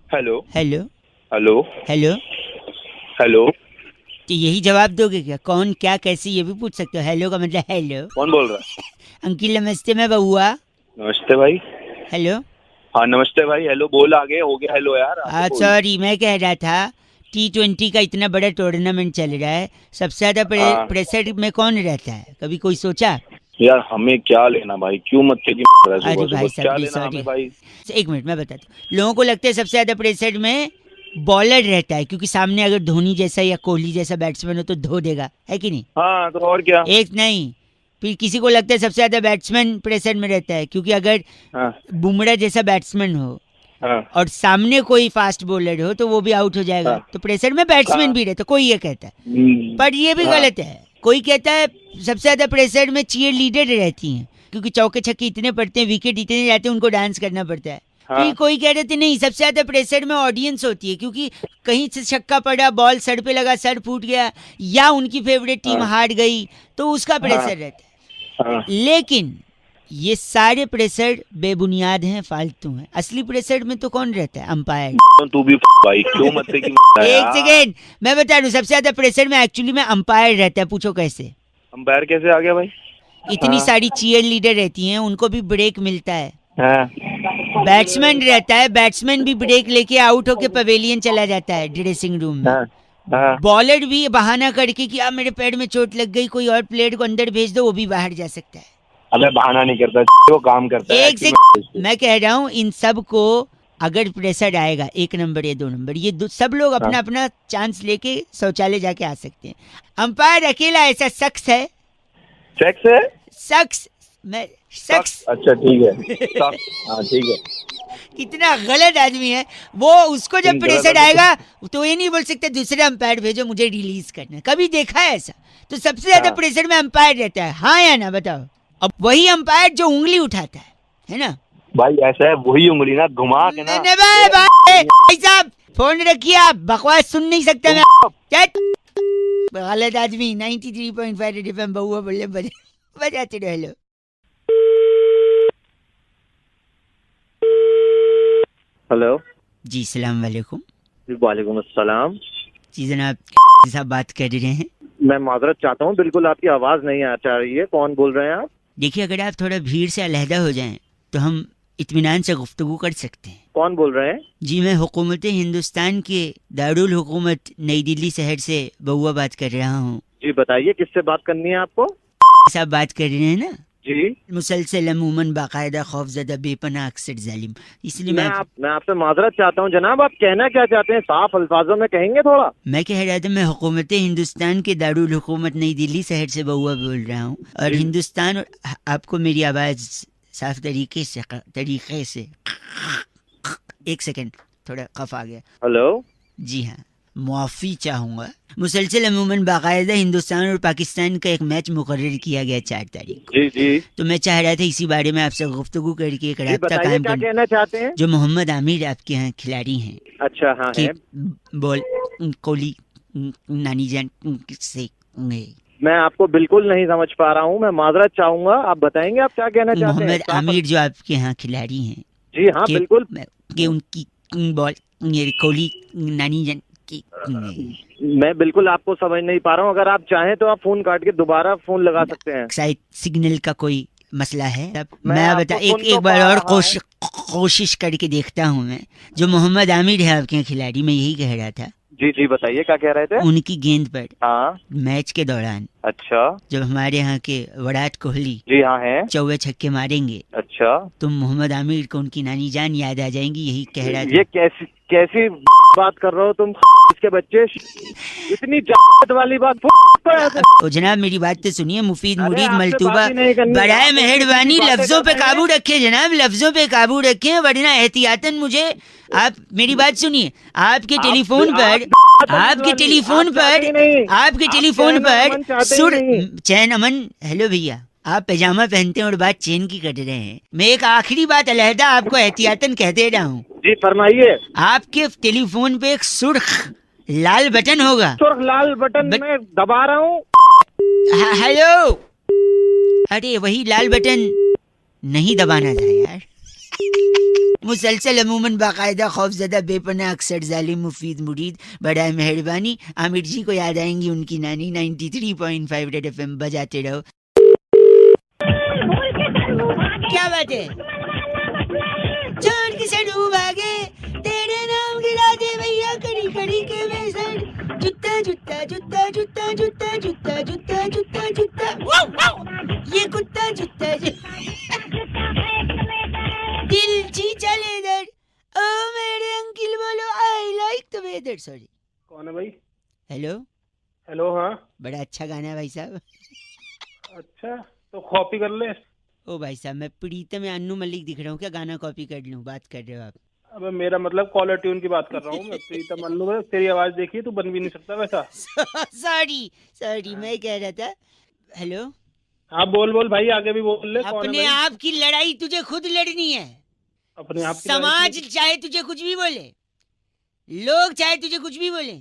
hello hello hello hello. Hello. तो यही जवाब दोगे क्या? कौन, क्या, कैसे, ये भी पूछ सकते हो। हेलो का मतलब हेलो। कौन बोल रहा है? अंकिल नमस्ते, मैं बउआ। नमस्ते भाई। हेलो। हाँ नमस्ते भाई। हेलो बोल, आगे हो गया हेलो यार। हाँ सॉरी, मैं कह रहा था T20 का इतना बड़ा टूर्नामेंट चल रहा है, सबसे ज्यादा हाँ। प्रेशर में कौन रहता है? कभी कोई सोचा? यार हमें क्या लेना भाई, क्यों मत्थे की अरे भाई साहब, क्या please, लेना sorry। हमें भाई। एक मिनट मैं बताता हूँ। लोगों को लगता है सबसे ज्यादा प्रेशर में बॉलर रहता है, क्योंकि सामने अगर धोनी जैसा या कोहली जैसा बैट्समैन हो तो धो देगा, है कि नहीं? हाँ तो और क्या। एक नहीं, फिर किसी को लगता है सबसे ज्यादा बैट्समैन प्रेशर में रहता है, क्योंकि अगर हाँ बुमराह जैसा बैट्समैन हो हाँ और सामने कोई फास्ट बॉलर हो तो वो भी आउट हो जाएगा, हाँ। तो प्रेशर में बैट्समैन हाँ। भी रहता है, कोई ये कहता है। पर ये भी हाँ। गलत है। कोई कहता है सबसे ज्यादा प्रेशर में चीयर लीडर रहती हैं, क्योंकि चौके छक्के इतने पड़ते हैं, विकेट इतने जाते हैं, उनको डांस करना पड़ता है। हाँ। फिर कोई कह रहे थे नहीं, सबसे ज्यादा प्रेशर में ऑडियंस होती है, क्योंकि कहीं से छक्का पड़ा, बॉल सर पे लगा, सर फूट गया, या उनकी फेवरेट टीम हाँ। हार गई, तो उसका प्रेशर हाँ। रहता है। हाँ। लेकिन ये सारे प्रेशर बेबुनियाद हैं, फालतू हैं। असली प्रेशर में तो कौन रहता है? अंपायर। तू भी भाई क्यों मत्थे की एक सेकेंड, मैं बता दूं, सबसे ज्यादा प्रेशर में एक्चुअली में अंपायर रहता है। पूछो कैसे? अंपायर कैसे आ गया भाई? इतनी हाँ। सारी चीयर लीडर रहती हैं, उनको भी ब्रेक मिलता है। हाँ। बैट्समैन रहता है, बैट्समैन भी ब्रेक लेके आउट होके पवेलियन चला जाता है ड्रेसिंग रूम में। हाँ। हाँ। बॉलर भी बहाना करके कि अब मेरे पैर में चोट लग गई, कोई और प्लेयर को अंदर भेज दो, वो भी बाहर जा सकता है। अबे बहाना नहीं करता, वो काम करता है। एक से मैं कह रहा हूँ, इन सब को अगर प्रेशर आएगा 1 नंबर या 2 नंबर, ये सब लोग अपना अपना चांस लेके शौचालय जाके आ सकते हैं। अंपायर अकेला ऐसा शख्स है, सेक्स है, शख्स मैं शख्स अच्छा ठीक है। हाँ ठीक है। कितना गलत आदमी है वो। उसको जब तुम प्रेशर गलत आएगा तो ये नहीं बोल सकते दूसरे अंपायर भेजो, मुझे रिलीज करना है। कभी देखा है ऐसा? तो सबसे ज्यादा हाँ। प्रेशर में अंपायर रहता है, हाँ या ना बताओ? अब वही अंपायर जो उंगली उठाता है ना भाई ऐसा है, वही उंगली ना घुमा के ना। नहीं भाई साहब, फोन रखिए आप, बकवास सुन नहीं सकता मैं। चट! गलत आदमी। 93.5 रेड एफएम बहुआ बोले बजाते रहो। हेलो हेलो जी, सलाम वालेकुम। वालेकुम अस्सलाम। जी जनाब, साहब बात कर रहे हैं। मैं माजरत चाहता हूँ, बिल्कुल आपकी आवाज़ नहीं आ रही है। कौन बोल रहे हैं आप? देखिए, अगर आप थोड़ा भीड़ से अलहदा हो जाएं तो हम इत्मीनान से गुफ्तगू कर सकते हैं। कौन बोल रहे हैं? जी, मैं हुकूमत हिंदुस्तान के दारुल हुकूमत नई दिल्ली शहर से बहुआ बात कर रहा हूँ। जी बताइए, किससे बात करनी है आपको? साहब बात कर रहे हैं ना? जी। मुसलसल अमूमन बाकायदा खौफजदा बेपनाह अक्सर जालिम, इसलिए मैं आपसे माजरत चाहता हूँ जनाब, आप कहना क्या चाहते हैं? साफ अल्फाजों में कहेंगे थोड़ा। मैं कह रहा था, मैं हुकूमत हिंदुस्तान के दारुल हुकूमत नई दिल्ली शहर से बहुआ बोल रहा हूँ, और हिंदुस्तान और आपको मेरी आवाज़ साफ तरीके से एक सेकंड, थोड़ा खफ आ गया। हेलो जी हाँ, मुआफ़ी चाहूँगा। मुसलसल अमूमन बाकायदा हिंदुस्तान और पाकिस्तान का एक मैच मुकर्रर किया गया 4 तारीख को। जी जी। तो मैं चाह रहा था इसी बारे में आपसे गुफ्तगू करके एक राब्ता बताइए कायम क्या कहना चाहते हैं? जो मोहम्मद आमिर आपके यहाँ खिलाड़ी हैं, अच्छा हाँ कि है। बॉल कोहली नानी जान से मैं आपको बिल्कुल नहीं समझ पा रहा हूँ, मैं माजरत चाहूंगा। आप बताएंगे आप क्या कहना चाहते हैं? मोहम्मद आमिर जो आपके यहाँ खिलाड़ी हैं, जी हाँ बिल्कुल, कि उनकी बॉल कोहली नानी जान की मैं बिल्कुल आपको समझ नहीं पा रहा हूँ। अगर आप चाहें तो आप फोन काट के दोबारा फोन लगा सकते हैं। शायद सिग्नल का कोई मसला है। मैं मैं बता एक बार और कोशिश करके देखता हूँ मैं। जो मोहम्मद आमिर है आपके यहाँ खिलाड़ी, मैं यही कह रहा था। जी जी बताइए क्या कह रहे थे? उनकी गेंद पर हाँ मैच के दौरान, अच्छा, जब हमारे यहाँ के विराट कोहली जी हाँ है, चौवे छक्के मारेंगे, अच्छा, तो मोहम्मद आमिर को उनकी नानी जान याद आ जाएंगी, यही कह रहा था। ये कैसी बात कर रहे हो तुम इसके बच्चे? इतनी जात वाली बात। ओ जनाब, मेरी बात तो सुनिए। मुफीद मुरीद आपसे मलतूबा, बात ही नहीं करनी। बराए आप मेहरबानी बातें लफ्जों पे करते हैं। काबू रखें जनाब, लफ्जों पे काबू रखें, वरना एहतियातन मुझे। आप मेरी बात सुनिए। आपके टेलीफोन पर सुर चैन अमन। हेलो भैया, आप पैजामा पहनते हैं और बात चैन की कर रहे हैं। मैं एक आखिरी बात अलहदा आपको एहतियातन कह दे रहा हूँ। जी फरमाइए। आपके टेलीफोन पे एक सुर्ख लाल बटन होगा। सुर्ख लाल बटन मैं दबा रहा हूँ। हेलो, अरे वही लाल बटन नहीं दबाना था यार। मुसलसल अमूमन बाकायदा खौफजदा बेपनाह अक्सर जालिम मुफीद मुरीद, बड़ा मेहरबानी। आमिर जी को याद आएंगी उनकी नानी। 93.5 रेड एफएम बजाते रहो। क्या बात है? छोड़ के सड़ू भागे, तेरे नाम गिरा दे भैया कड़ी कड़ी के बेसर। जुत्ता जुत्ता जुत्ता जुत्ता जुत्ता जुत्ता जुत्ता जुत्ता जुत्ता, ये कुत्ता हेलो हेलो। हाँ बड़ा अच्छा गाना है भाई साहब। अच्छा, तो कॉपी कर ले। ओ भाई साहब, मैं प्रीतम या अन्नू मलिक दिख रहा हूँ क्या? गाना कॉपी कर लूँ? बात कर रहे हो आप? अबे मेरा मतलब कॉलर ट्यून की बात कर रहा हूँ मैं। प्रीतम अन्नू है, तेरी आवाज देखिए तू बन भी नहीं सकता वैसा। सॉरी सॉरी, मैं कह रहा था। हेलो। हाँ बोल बोल भाई, आगे भी बोल ले। कौन है अपने भाई? आप की लड़ाई तुझे खुद लड़नी है। अपने आप की लड़ाई समाज की- चाहे तुझे कुछ भी बोले, लोग चाहे तुझे कुछ भी बोले,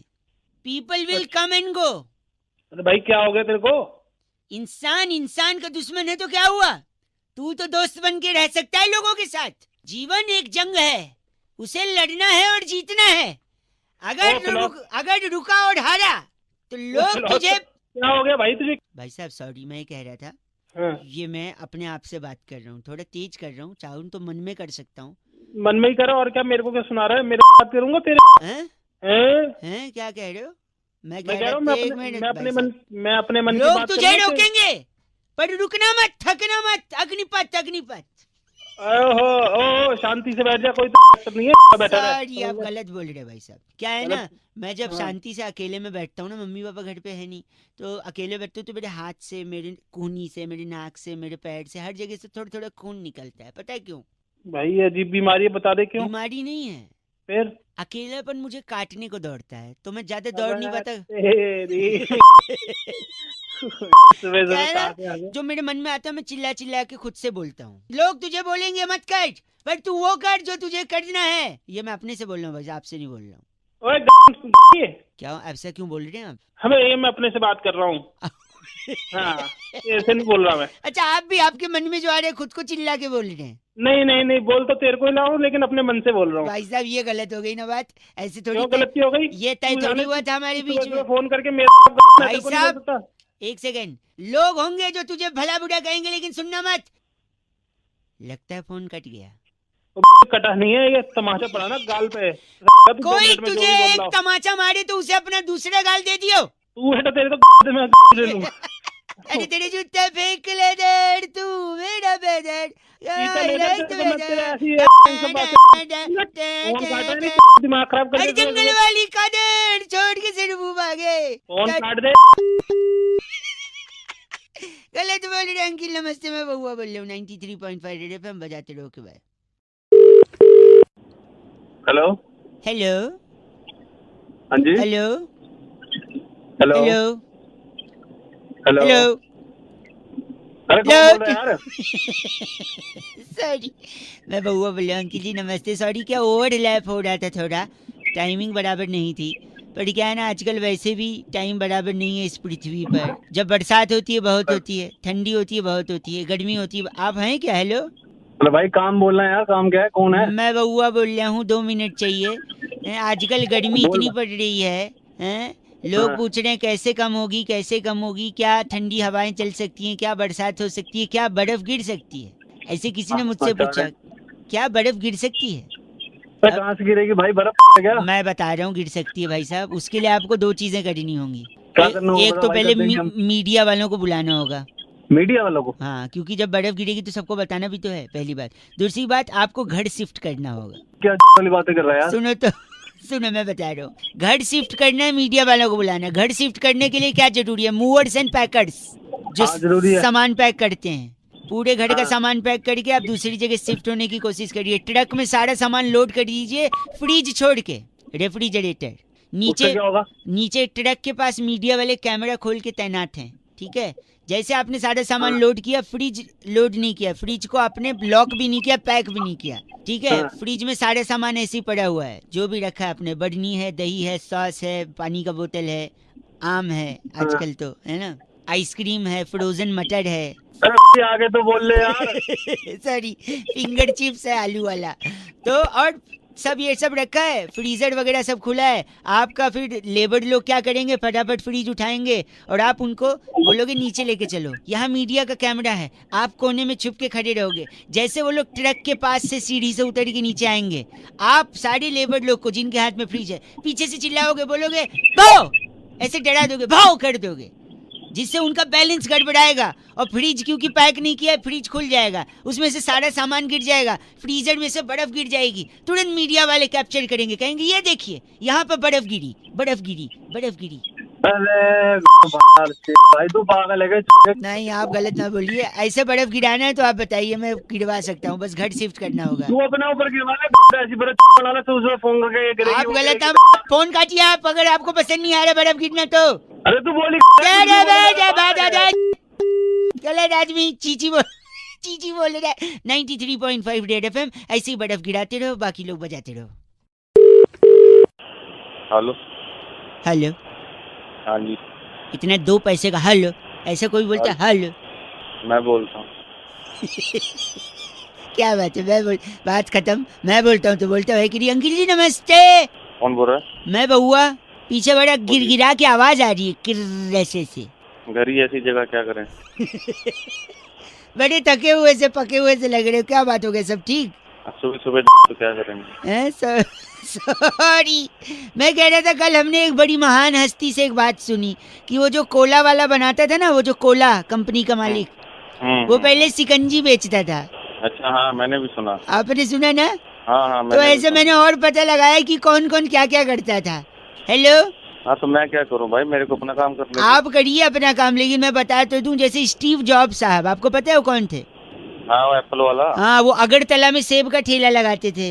people will come and go. अरे भाई क्या हो गया तेरे को? इंसान इंसान का दुश्मन है तो क्या हुआ? तू तो दोस्त बन के रह सकता है लोगों के साथ। जीवन एक जंग है, उसे लड़ना है और जीतना है। अगर रुका और हारा तो लोग तुझे। क्या हो गया भाई तुझे? भाई साहब सॉरी, मैं कह रहा था हाँ। ये मैं अपने आप से बात कर रहा हूँ, थोड़ा तेज कर रहा हूँ, चाहूँ तो मन में कर सकता हूँ। मन में ही करो और क्या, मेरे को क्या सुना रहा है? मेरे बात करूंगा तेरे हैं? हैं? हैं? क्या कह रहे हो? मैं कह कह रहा हूँ रहा एक मिनट मैं अपने मन की लोग बात तुझे करूंगा। रोकेंगे पर रुकना मत, थकना मत। अग्निपथ अग्निपथ। ओहो ओहो, शांति से बैठ जा, कोई तो नहीं है, बैठा रहे। सॉरी, आप गलत बोल रहे भाई साहब। क्या है ना, मैं जब हाँ। शांति से अकेले में बैठता हूँ ना, मम्मी पापा घर पे है नहीं, तो अकेले बैठते हूँ तो मेरे हाथ से, मेरे कूहनी से, मेरे नाक से, मेरे पैर से, हर जगह से थोड़ा थोड़ा खून निकलता है। पता है क्यों? भाई ये अजीब बीमारी है, बता दे क्यों? बीमारी नहीं है, फिर अकेलापन मुझे काटने को दौड़ता है, तो मैं ज्यादा दौड़ नहीं पाता। क्या है ना, जो मेरे मन में आता है मैं चिल्ला चिल्ला के खुद से बोलता हूँ। लोग तुझे बोलेंगे मत कर, पर तू वो कर जो तुझे करना है। ये मैं अपने से बोल रहा हूँ भाई, आपसे नहीं बोल रहा हूँ। ओए क्या ऐसा क्यों बोल रहे हैं आप? हमें ये, मैं अपने से बात कर रहा हूँ। हाँ, ऐसे नहीं बोल रहा मैं। अच्छा, आप भी आपके मन में जो आ रहे हैं खुद को चिल्ला के बोल रहे हैं? नहीं नहीं नहीं, बोल तो तेरे को ही रहा हूँ, लेकिन अपने मन से बोल रहा हूँ। भाई साहब ये गलत हो गई ना बात, ऐसे थोड़ी। क्यों गलती हो गई? ये तय थोड़ी हुआ था हमारे बीच में। फोन करके मेरे भाई साहब एक सेकंड, लोग होंगे जो तुझे भला बुरा कहेंगे, लेकिन सुनना मत। लगता है फोन कट गया। कटा नहीं है, ये तमाचा पड़ा ना गाल पे। कोई तुझे एक तमाचा मारे तो उसे अपना दूसरा गाल दे दियो। तू है तो तेरे तो मैं ले लूंगा। अरे तेरे जूते फेंक ले दे तू, मेरा बेदर। दिमाग खराब कर अरे जंगल वाली कादर छोड़ के सिर मुंह भागे। फोन काट दे। गलत बोल रहे अंकिल। नमस्ते, मैं बहुआ बोल रहा हूँ 93.5 रेड एफएम बजाते रहो के भाई। हेलो हेलो हाँ जी hello hello hello hello hello. अरे कौन बोल रहा है यार? सॉरी, मैं बहुआ बोल रहा हूँ अंकिल जी नमस्ते। सॉरी, क्या ओवरलैप हो रहा था, थोड़ा टाइमिंग बराबर नहीं थी। पर क्या है ना, आजकल वैसे भी टाइम बराबर नहीं है इस पृथ्वी पर। जब बरसात होती है बहुत होती है, ठंडी होती है बहुत होती है, गर्मी होती है। आप हैं क्या? हेलो अरे भाई काम बोलना है यार, काम क्या है, कौन है? मैं बहुआ बोल रहा हूँ, 2 मिनट चाहिए। आजकल गर्मी इतनी पड़ रही है, हैं? लोग हाँ। पूछ रहे हैं कैसे कम होगी, कैसे कम होगी, क्या ठंडी हवाएं चल सकती हैं, क्या बरसात हो सकती है, क्या बर्फ गिर सकती है। ऐसे किसी ने मुझसे पूछा, क्या बर्फ गिर सकती है? कहाँ से गिरेगी भाई बर्फ? क्या मैं बता रहा हूँ गिर सकती है भाई साहब। उसके लिए आपको 2 चीजें करनी होंगी। क्या करना होगा? एक तो भाई पहले कर देंगे हम। मीडिया वालों को बुलाना होगा। मीडिया वालों को? हाँ, क्योंकि जब बर्फ गिरेगी तो सबको बताना भी तो है, पहली बात। दूसरी बात, आपको घर शिफ्ट करना होगा। क्या वाली बातें कर रहा है यार? सुनो तो सुनो, मैं बता रहा हूँ। घर शिफ्ट करना है, मीडिया वालों को बुलाना है। घर शिफ्ट करने के लिए क्या जरूरी है? मूवर्स एंड पैकर्स, जो जरूरी है। सामान पैक करते हैं। पूरे घर का हाँ। सामान पैक करके आप दूसरी जगह शिफ्ट होने की कोशिश करिए। ट्रक में सारा सामान लोड कर दीजिए, फ्रिज छोड़ के, रेफ्रिजरेटर। नीचे क्या होगा? नीचे ट्रक के पास मीडिया वाले कैमरा खोल के तैनात हैं, ठीक है? जैसे आपने सारा सामान लोड किया, फ्रिज लोड नहीं किया, फ्रिज को आपने लॉक भी नहीं किया, पैक भी नहीं किया, ठीक है? फ्रिज में सारे सामान ऐसे ही पड़ा हुआ है, जो भी रखा है आपने। बर्नी है, दही है, सॉस है, पानी का बोतल है, आम है आजकल तो, है ना, आइसक्रीम है, फ्रोजन मटर है। अरे आगे तो बोल ले यार। सॉरी, फिंगर चिप्स है आलू वाला तो, और सब ये सब रखा है। फ्रीजर वगैरह सब खुला है। आपका फिर लेबर लोग क्या करेंगे, फटाफट फ्रिज उठाएंगे और आप उनको बोलोगे नीचे लेके चलो, यहाँ मीडिया का कैमरा है। आप कोने में छुप के खड़े रहोगे। जैसे वो लोग ट्रक के पास से सीढ़ी से उतर के नीचे आएंगे, आप सारे लेबर लोग को जिनके हाथ में फ्रिज है पीछे से चिल्लाओगे, बोलोगे भाओ, ऐसे डरा दोगे, भाओ कर दोगे, जिससे उनका बैलेंस गड़बड़ाएगा। और फ्रिज क्योंकि पैक नहीं किया है, फ्रिज खुल जाएगा, उसमें से सारा सामान गिर जाएगा, फ्रीजर में से बर्फ गिर जाएगी। तुरंत मीडिया वाले कैप्चर करेंगे, कहेंगे ये देखिए यहाँ पर बर्फ गिरी, बर्फ गिरी, बर्फ गिरी। अरे भाई तू पागल है क्या? नहीं आप गलत ना बोलिए, ऐसे बर्फ गिराना है तो आप बताइए, मैं गिरवा सकता हूँ, बस घर शिफ्ट करना होगा। तू अपना ऊपर गिरवा ले, ऐसी बर्फ बनाना तो उसमें फोन करके ये करेगी, आप वो गलत करेगी। आप फोन काटिए आप, अगर आपको पसंद नहीं आ रहा बर्फ गिरना तो। अरे तू बोली गलत आदमी चीची बोल रहा है। 93.5 रेड एफएम, ऐसे ही बर्फ गिराते रहो, बाकी लोग बजाते रहो। हेलो। हेलो। हाँ जी। इतना 2 पैसे का हेलो, ऐसे कोई बोलता है हेलो? मैं बोलता हूँ। क्या बात है, बात खत्म, मैं बोलता हूँ तो बोलता है कि नहीं। अंकिल जी नमस्ते। कौन बोल रहा है? मैं बउआ, पीछे बड़ा गिरगिरा के आवाज आ रही है किर ऐसे से। घर ही ऐसी जगह क्या करें? बड़े थके हुए से पके हुए से लग रहे हो, क्या बात हो गई, सब ठीक? सुबह सुबह तो क्या करेंगे? सॉरी, मैं कह रहा था कल हमने एक बड़ी महान हस्ती से एक बात सुनी कि वो जो कोला वाला बनाता था ना, वो जो कोला कंपनी का मालिक, वो पहले सिकंजी बेचता था। अच्छा हाँ, मैंने भी सुना। आपने सुना ना? हाँ तो ऐसे मैंने और पता लगाया कि कौन कौन क्या क्या करता था। हेलो। हाँ तो मैं क्या करूँ भाई, मेरे को अपना काम करने दो। आप करिए अपना काम, लेकिन मैं बता तो दूं, जैसे स्टीव जॉब्स साहब, आपको पता है वो कौन थे? हाँ वो एप्पल वाला। हाँ, वो अगरतला में सेब का ठेला लगाते थे।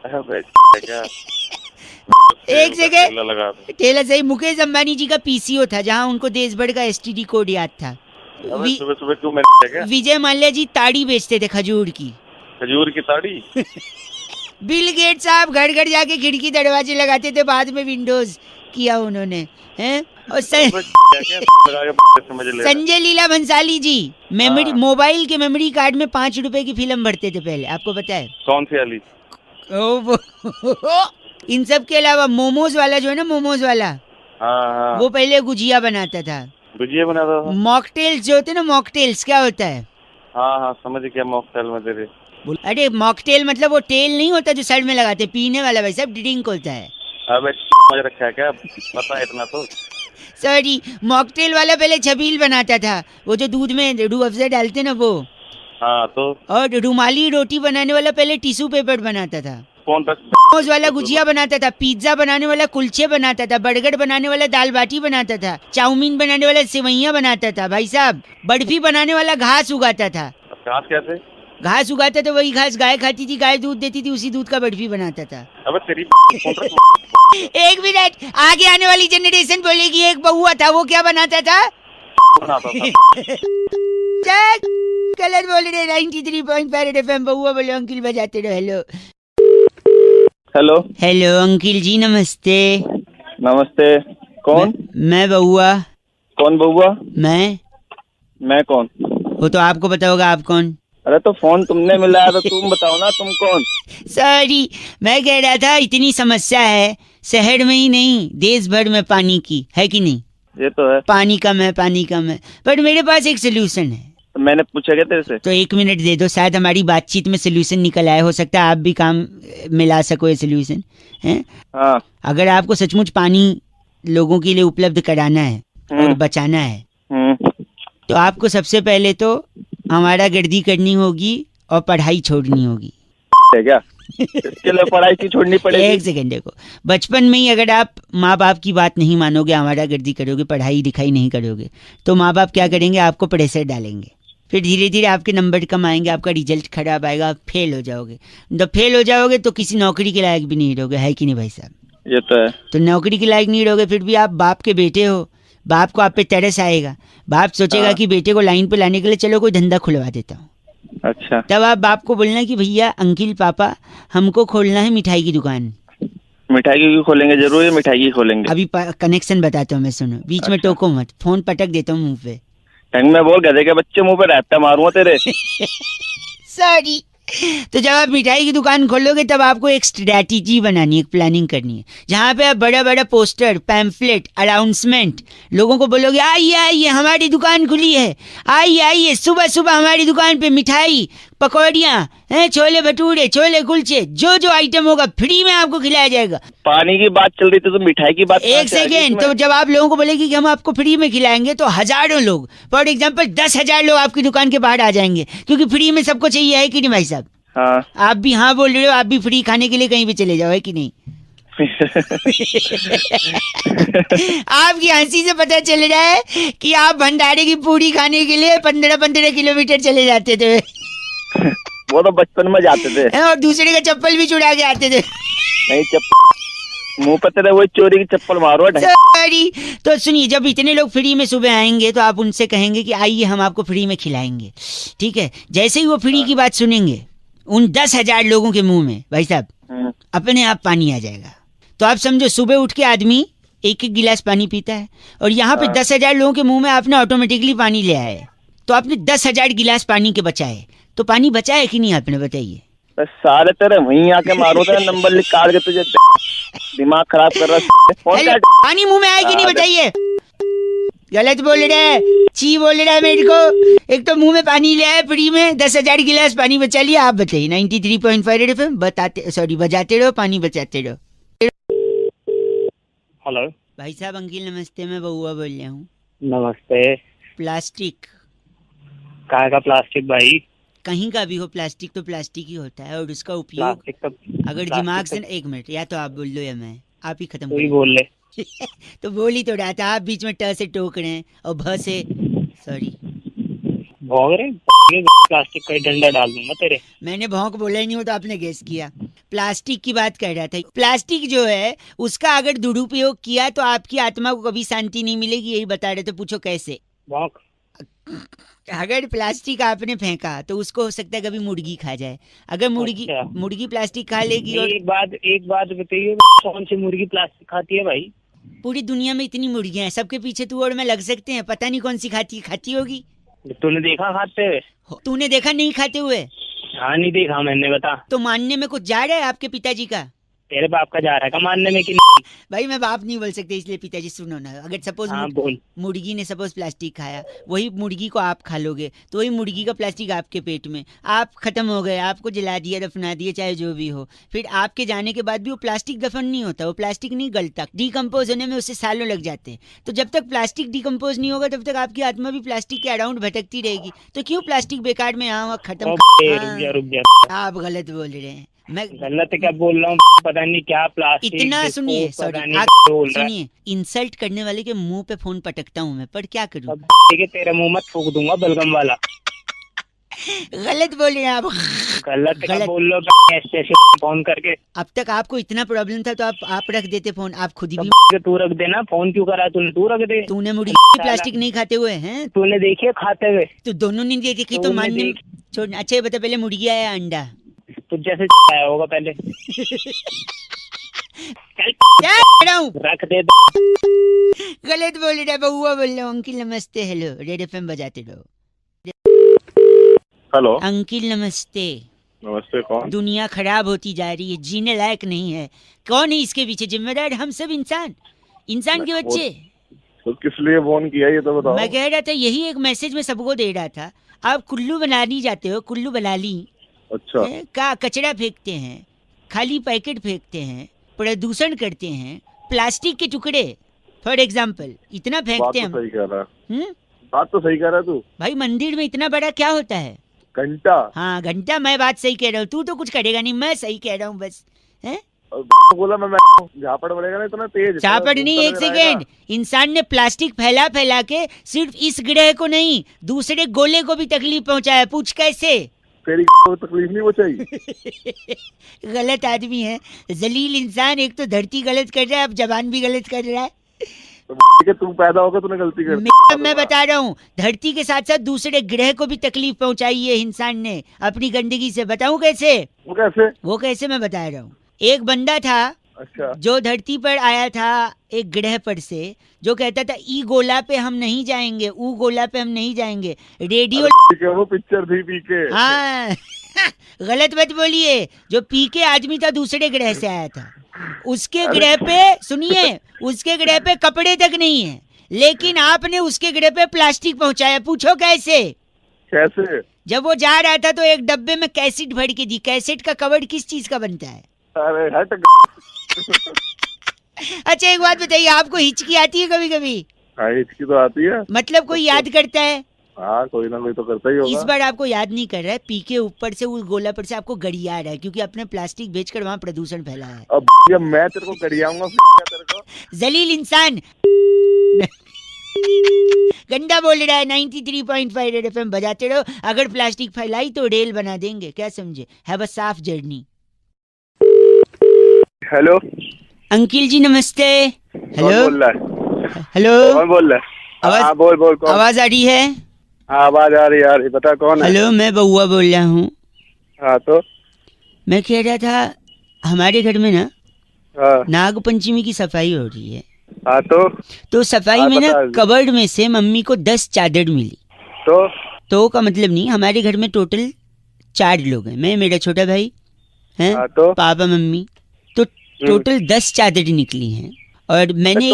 क्या? एक जगह ठेला सही, मुकेश अंबानी जी का पीसीओ था, जहाँ उनको देश भर का एसटीडी कोड याद था। सुबह सुबह क्यों मैं विजय माल्या जी ताड़ी बेचते थे, खजूर की ताड़ी। बिल गेट्स साहब घर घर जाके खिड़की दरवाजे लगाते थे, बाद में विंडोज किया उन्होंने, हैं? और संजय लीला भंसाली जी मेमोरी मोबाइल के मेमोरी कार्ड में 5 रुपए की फिल्म भरते थे पहले, आपको पता है? कौन सी वाली? इन सब के अलावा मोमोज वाला जो है ना, मोमोज वाला, हाँ। वो पहले गुजिया बनाता था। गुजिया बनाता था? मॉकटेल्स जो होते ना, मॉकटेल्स क्या होता है? हाँ समझ गया, मॉकटेल में तेरे। अरे मॉकटेल मतलब वो टेल नहीं होता जो सर में लगाते, पीने वाला भाई साहब, ड्रिंक होता है। अबे समझ रखा है क्या, पता है इतना तो। सॉरी, मॉकटेल वाला पहले छबील बनाता था, वो जो दूध में रूह अफ़ज़ा डालते ना वो। हाँ तो। और रुमाली रोटी बनाने वाला पहले टिश्यू पेपर बनाता था। कौन था? मोमोज वाला गुजिया बनाता था, पिज्जा बनाने वाला कुलचे बनाता था, बर्गर बनाने वाला दाल बाटी बनाता था, चाउमीन बनाने वाला सेवैयाँ बनाता था भाई साहब, बर्फी बनाने वाला घास उगाता था। घास कैसे? घास उगाता था, वही घास गाय खाती थी, गाय दूध देती थी, उसी दूध का बर्फी बनाता था। अबे तेरी एक मिनट, आगे आने वाली जनरेशन बोलेगी एक बहुआ था, वो क्या बनाता था? गलत बोल रहे। 93.5 एफएम बहुआ बोले, अंकिल बजाते रहो। हेलो। हेलो। हेलो अंकिल जी नमस्ते। नमस्ते। कौन? मैं बहुआ। कौन बहुआ? मैं कौन? वो तो आपको पता होगा, आप कौन? अरे तो फोन तुमने मिलाया तो तुम बताओ ना, तुम कौन? सॉरी, मैं कह रहा था इतनी समस्या है शहर में ही नहीं, देश भर में पानी की, है कि नहीं? ये तो है, पानी कम है, पर मेरे पास एक सोल्यूशन है। तो मैंने पूछा क्या तेरे से? तो 1 मिनट दे दो, शायद हमारी बातचीत में सोल्यूशन निकल आए, हो सकता है आप भी काम मिला सको ये सोल्यूशन है। हाँ। अगर आपको सचमुच पानी लोगों के लिए उपलब्ध कराना है और बचाना है, तो आपको सबसे पहले तो हमारा गर्दी करनी होगी और पढ़ाई छोड़नी होगी। क्या? इसके लिए पढ़ाई की छोड़नी पड़ेगी? एक सेकंड देखो, बचपन में ही अगर आप माँ बाप की बात नहीं मानोगे, हमारा गर्दी करोगे, पढ़ाई लिखाई नहीं करोगे, तो माँ बाप क्या करेंगे? आपको प्रेशर डालेंगे, फिर धीरे धीरे आपके नंबर कम आएंगे, आपका रिजल्ट खराब आएगा, आप फेल हो जाओगे। जब फेल हो जाओगे तो किसी नौकरी के लायक भी नहीं रहोगे, है कि नहीं भाई साहब? ये तो है। तो नौकरी के लायक नहीं रहोगे, फिर भी आप बाप के बेटे हो, बाप को आप पे तरस आएगा, बाप सोचेगा कि बेटे को लाइन पे लाने के लिए चलो कोई धंधा खुलवा देता हूँ। अच्छा। तब आप बाप को बोलना कि भैया अंकिल पापा हमको खोलना है मिठाई की दुकान। मिठाई की खोलेंगे? जरूर मिठाई की खोलेंगे। अभी कनेक्शन बताता हूँ मैं, सुनो, बीच में टोको मत, फोन पटक देता हूँ मुंह पे। टंग में बोल, गधे के बच्चे मुंह पे रहता मारूंगा तेरे। सॉरी। तो जब आप मिठाई की दुकान खोलोगे तब आपको एक स्ट्रैटेजी बनानी है, एक प्लानिंग करनी है, जहाँ पे आप बड़ा बड़ा पोस्टर, पैम्फलेट, अनाउंसमेंट, लोगों को बोलोगे आइए आइए हमारी दुकान खुली है, आइए आइए सुबह सुबह हमारी दुकान पे मिठाई, पकौड़ियाँ, छोले भटूरे, छोले कुलचे, जो जो आइटम होगा फ्री में आपको खिलाया जाएगा। पानी की बात चल रही थी तो मिठाई की बात? एक सेकेंड, तो जब आप लोगों को बोलेगी कि हम आपको फ्री में खिलाएंगे तो हजारों लोग, फॉर एग्जाम्पल 10,000 लोग आपकी दुकान के बाहर आ जाएंगे, क्योंकि फ्री में सबको चाहिए, है कि नहीं भाई साहब? हाँ। आप भी हाँ बोल रहे हो, आप भी फ्री खाने के लिए कहीं भी चले जाओ, है कि नहीं? आपकी हंसी से पता चल रहा है कि आप भंडारे की पूरी खाने के लिए 15-15 किलोमीटर चले जाते थे। वो तो बचपन में जाते थे। और दूसरे का चप्पल भी चुरा के आते थे। नहीं, चप्पल मुंह पे तेरे वही चोरी की चप्पल मारो। सॉरी। तो सुनिए, जब इतने लोग फ्री में सुबह आएंगे तो आप उनसे कहेंगे कि आइए हम आपको फ्री में खिलाएंगे, ठीक है? जैसे ही वो फ्री की बात सुनेंगे, उन 10,000 लोगों के मुंह में भाई साहब अपने आप पानी आ जाएगा। तो आप समझो, सुबह उठ के आदमी 1-1 गिलास पानी पीता है और यहाँ पे 10,000 लोगों के मुंह में आपने ऑटोमेटिकली पानी ले आए, तो आपने 10,000 गिलास पानी के बचाए। तो पानी बचा है कि नहीं आपने, बताइए? सारे तेरे वहीं आके मारो, तेरा नंबर लिख काट के तुझे दिमाग खराब कर रहा है। पानी मुंह में आया कि नहीं, बताइए? गलत बोल रहा है, ची बोल रहा है मेरे को। एक तो मुंह में पानी ले आया फ्री में, 10,000 गिलास पानी बचा लिया। आप बताइए। 93.5 रेड एफएम बजाते रहो, पानी बचाते रहो। हेलो भाई साहब, अंकिल नमस्ते, मैं बउआ बोल रहा हूँ। नमस्ते। प्लास्टिक कहाँ का प्लास्टिक भाई? कहीं का भी हो, प्लास्टिक तो प्लास्टिक ही होता है और उसका उपयोग अगर दिमाग से। एक मिनट, या तो आप बोल लो या मैं, आप ही खत्म कोई बोल ले। तो बोल ही तो रहा था, आप बीच में ट से टोक रहे हैं और भ से सॉरी भौंक रहे। प्लास्टिक का डंडा डाल दूंगा तेरे। मैंने भौंक बोला ही नहीं हो तो आपने गेस किया। प्लास्टिक की बात कर रहा था। प्लास्टिक जो है उसका अगर दुरुपयोग किया तो आपकी आत्मा को कभी शांति नहीं मिलेगी, यही बता रहे थे। पूछो कैसे? भौंक। अगर प्लास्टिक आपने फेंका तो उसको हो सकता है कभी मुर्गी खा जाए। अगर मुर्गी प्लास्टिक खा लेगी। और एक बात बताइए, कौन सी मुर्गी प्लास्टिक खाती है भाई? पूरी दुनिया में इतनी मुर्गियां हैं, सबके पीछे तू और मैं लग सकते हैं, पता नहीं कौन सी खाती होगी। तूने देखा खाते हुए? तूने देखा नहीं खाते हुए? हाँ, नहीं देखा मैंने। बता। तो मानने में कुछ जा रहा है आपके पिताजी का? तेरे बाप का जा रहा है का मानने में कि भाई मैं बाप नहीं बोल सकते, इसलिए पिताजी सुनो ना। अगर सपोज मुर्गी ने सपोज प्लास्टिक खाया, वही मुर्गी को आप खा लोगे तो वही मुर्गी का प्लास्टिक आपके पेट में, आप खत्म हो गए, आपको जला दिया, दफना दिया, चाहे जो भी हो। फिर आपके जाने के बाद भी वो प्लास्टिक दफन नहीं होता, वो प्लास्टिक नहीं गलता, डिकम्पोज होने में उससे सालों लग जाते हैं। तो जब तक प्लास्टिक डिकम्पोज नहीं होगा तब तक आपकी आत्मा भी प्लास्टिक के अराउंड भटकती रहेगी। तो क्यों प्लास्टिक बेकार में यहाँ खत्म? आप गलत बोल रहे हैं। मैं गलत क्या बोल रहा हूँ? पता नहीं क्या प्लास्टिक। इतना सुनिए, सुनिए, इंसल्ट करने वाले के मुंह पे फोन पटकता हूँ मैं, पर क्या करूँ? तेरे मुंह मत फूक दूंगा बलगम वाला। गलत बोल रहे हैं आप। गलत बोल लो ऐसे फोन करके। अब तक आपको इतना प्रॉब्लम था तो आप रख देते फोन। आप खुद ही भी तू रख देना। फोन क्यों करा तूने? तू रख दे। तूने मुर्गी प्लास्टिक नहीं खाते हुए हैं? तूने देखी खाते हुए? तो दोनों ने देखी तो मानने छोड़। अच्छा ये बता, पहले मुर्गी आया अंडा? तो जैसे आया होगा पहले। रख दे। गलत बोल रहा है, बउआ बोल रहा हूँ। अंकिल नमस्ते। हेलो, रेड एफएम बजाते रहो। हेलो अंकिल नमस्ते। नमस्ते। कौन? दुनिया खराब होती जा रही है, जीने लायक नहीं है। कौन है इसके पीछे जिम्मेदार? हम सब इंसान के बच्चे। तो किस लिए फोन किया ये तो बताओ। मैं कह रहा था, यही एक मैसेज में सबको दे रहा था। आप कुल्लू बनानी जाते हो, कुल्लू बनाली। अच्छा। का कचरा फेंकते हैं, खाली पैकेट फेंकते हैं, प्रदूषण करते हैं, प्लास्टिक के टुकड़े फॉर एग्जाम्पल इतना फेंकते हैं। बात तो सही कह रहा है। बात तो सही कह रहा है तू। भाई मंदिर में इतना बड़ा क्या होता है? घंटा। हाँ घंटा। मैं बात सही कह रहा हूँ, तू तो कुछ करेगा नहीं, मैं सही कह रहा हूँ बस। है बोला मैं झापड़ पड़ेगा ना इतना तेज। झापड़ नहीं, एक सेकेंड। इंसान ने प्लास्टिक फैला के सिर्फ इस ग्रह को नहीं, दूसरे गोले को भी तकलीफ पहुंचाया। पूछ कैसे? तेरी तकलीफ नहीं पहुंचाई। गलत आदमी है, जलील इंसान। एक तो धरती गलत कर रहा है, अब जबान भी गलत कर रहा है। तो तू पैदा होगा तूने गलती कर दी। मैं बता रहा हूँ, धरती के साथ साथ दूसरे ग्रह को भी तकलीफ पहुंचाई है इंसान ने अपनी गंदगी से। बताऊं कैसे? वो कैसे मैं बता रहा हूँ। एक बंदा था, अच्छा, जो धरती पर आया था एक ग्रह पर से, जो कहता था ई गोला पे हम नहीं जाएंगे, ऊ गोला पे हम नहीं जाएंगे। रेडियो वो पिक्चर थी पीके। हाँ गलत मत बोलिए। जो पीके आदमी था दूसरे ग्रह से आया था। उसके ग्रह पे, सुनिए, उसके ग्रह पे कपड़े तक नहीं है, लेकिन आपने उसके ग्रह पे प्लास्टिक पहुंचाया। पूछो कैसे? जब वो जा रहा था तो एक डब्बे में कैसेट भर के दी। कैसेट का कवर किस चीज का बनता है? अरे हट। अच्छा एक बात बताइए, आपको हिचकी आती है कभी कभी? हाँ हिचकी तो आती है। मतलब कोई याद करता है हाँ कोई ना कोई तो करता ही इस होगा। बार आपको याद नहीं कर रहा है, पी के ऊपर से उस गोला पर से आपको गड़िया रहा है क्योंकि आपने प्लास्टिक बेचकर वहाँ प्रदूषण फैला है। अब जब मैं तेरे को गरियाऊंगा तेरे को। जलील इंसान गंदा बोल रहा है। 93.5 रेड एफएम बजाते रहो। अगर प्लास्टिक फैलाई तो रेल बना देंगे, क्या समझे। हैव अ साफ जर्नी। हेलो अंकिल जी नमस्ते। कौन बोल रहा है? हेलो कौन बोल रहा है? आवाज हाँ बोल कौन? आवाज आ रही है? हाँ आवाज आ रही है, बता कौन है? हेलो मैं बउआ बोल रहा हूँ। हाँ तो मैं कह रहा था हमारे घर में ना हाँ नाग पंचमी की सफाई हो रही है। हाँ तो सफाई हाँ, में ना बता। कबर्ड में से मम्मी को 10 चादर मिली। तो का मतलब नहीं, हमारे घर में टोटल 4 लोग हैं, मैं मेरा छोटा भाई हैं, हाँ, तो पापा मम्मी, तो टोटल 10 चादर निकली हैं। और मैंने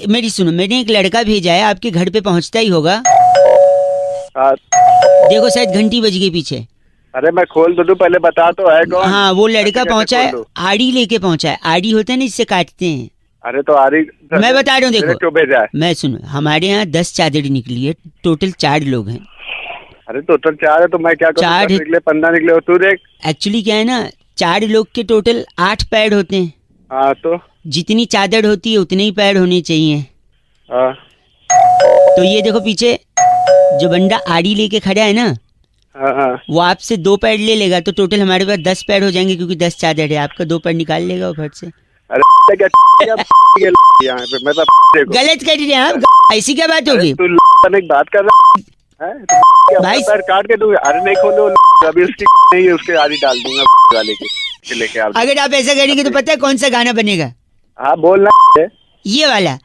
मेरी सुनो, मैंने एक लड़का भेजा है, आपके घर पे पहुंचता ही होगा। हाँ देखो शायद घंटी बज गई पीछे। अरे मैं खोल तो दूं, पहले बता तो है कौन? हाँ वो लड़का कैसे पहुंचा खोल है, दूं? आड़ी लेके पहुंचा है। आड़ी होता है ना, इससे काटते हैं। अरे तो आ रही मैं बता रहा हूँ, देखो क्यों भेजा है? मैं सुनो, हमारे यहाँ 10 चादर निकली है, टोटल 4 लोग हैं। अरे टोटल 4 है तो मैं क्या करूं? 4 निकले 15 निकले, तू देख। एक्चुअली क्या है ना, 4 लोग के टोटल 8 पैड होते हैं। हाँ तो जितनी चादर होती है उतने ही पैड होने चाहिए। हाँ तो ये देखो पीछे जो बंदा आड़ी लेके खड़ा है ना, हाँ वो आपसे 2 पैड ले लेगा, तो टोटल हमारे पास 10 पैड हो जाएंगे क्योंकि 10 चादर है। आपका 2 पैड निकाल लेगा वो फट से। अरे क्या यहाँ पे मैं तो देखो गलत कर रहे हैं आप, ऐसी क्या बात होगी। तू एक बात कर रहा है भाई, पैर काट के दूंगा। अरे नहीं खोलो, अभी उसकी नहीं है, उसके आड़ी डाल दूंगा वाले के लेके। अगर आप ऐसा करेंगे तो पता है कौन सा गाना बनेगा? हाँ बोलना ये वाला।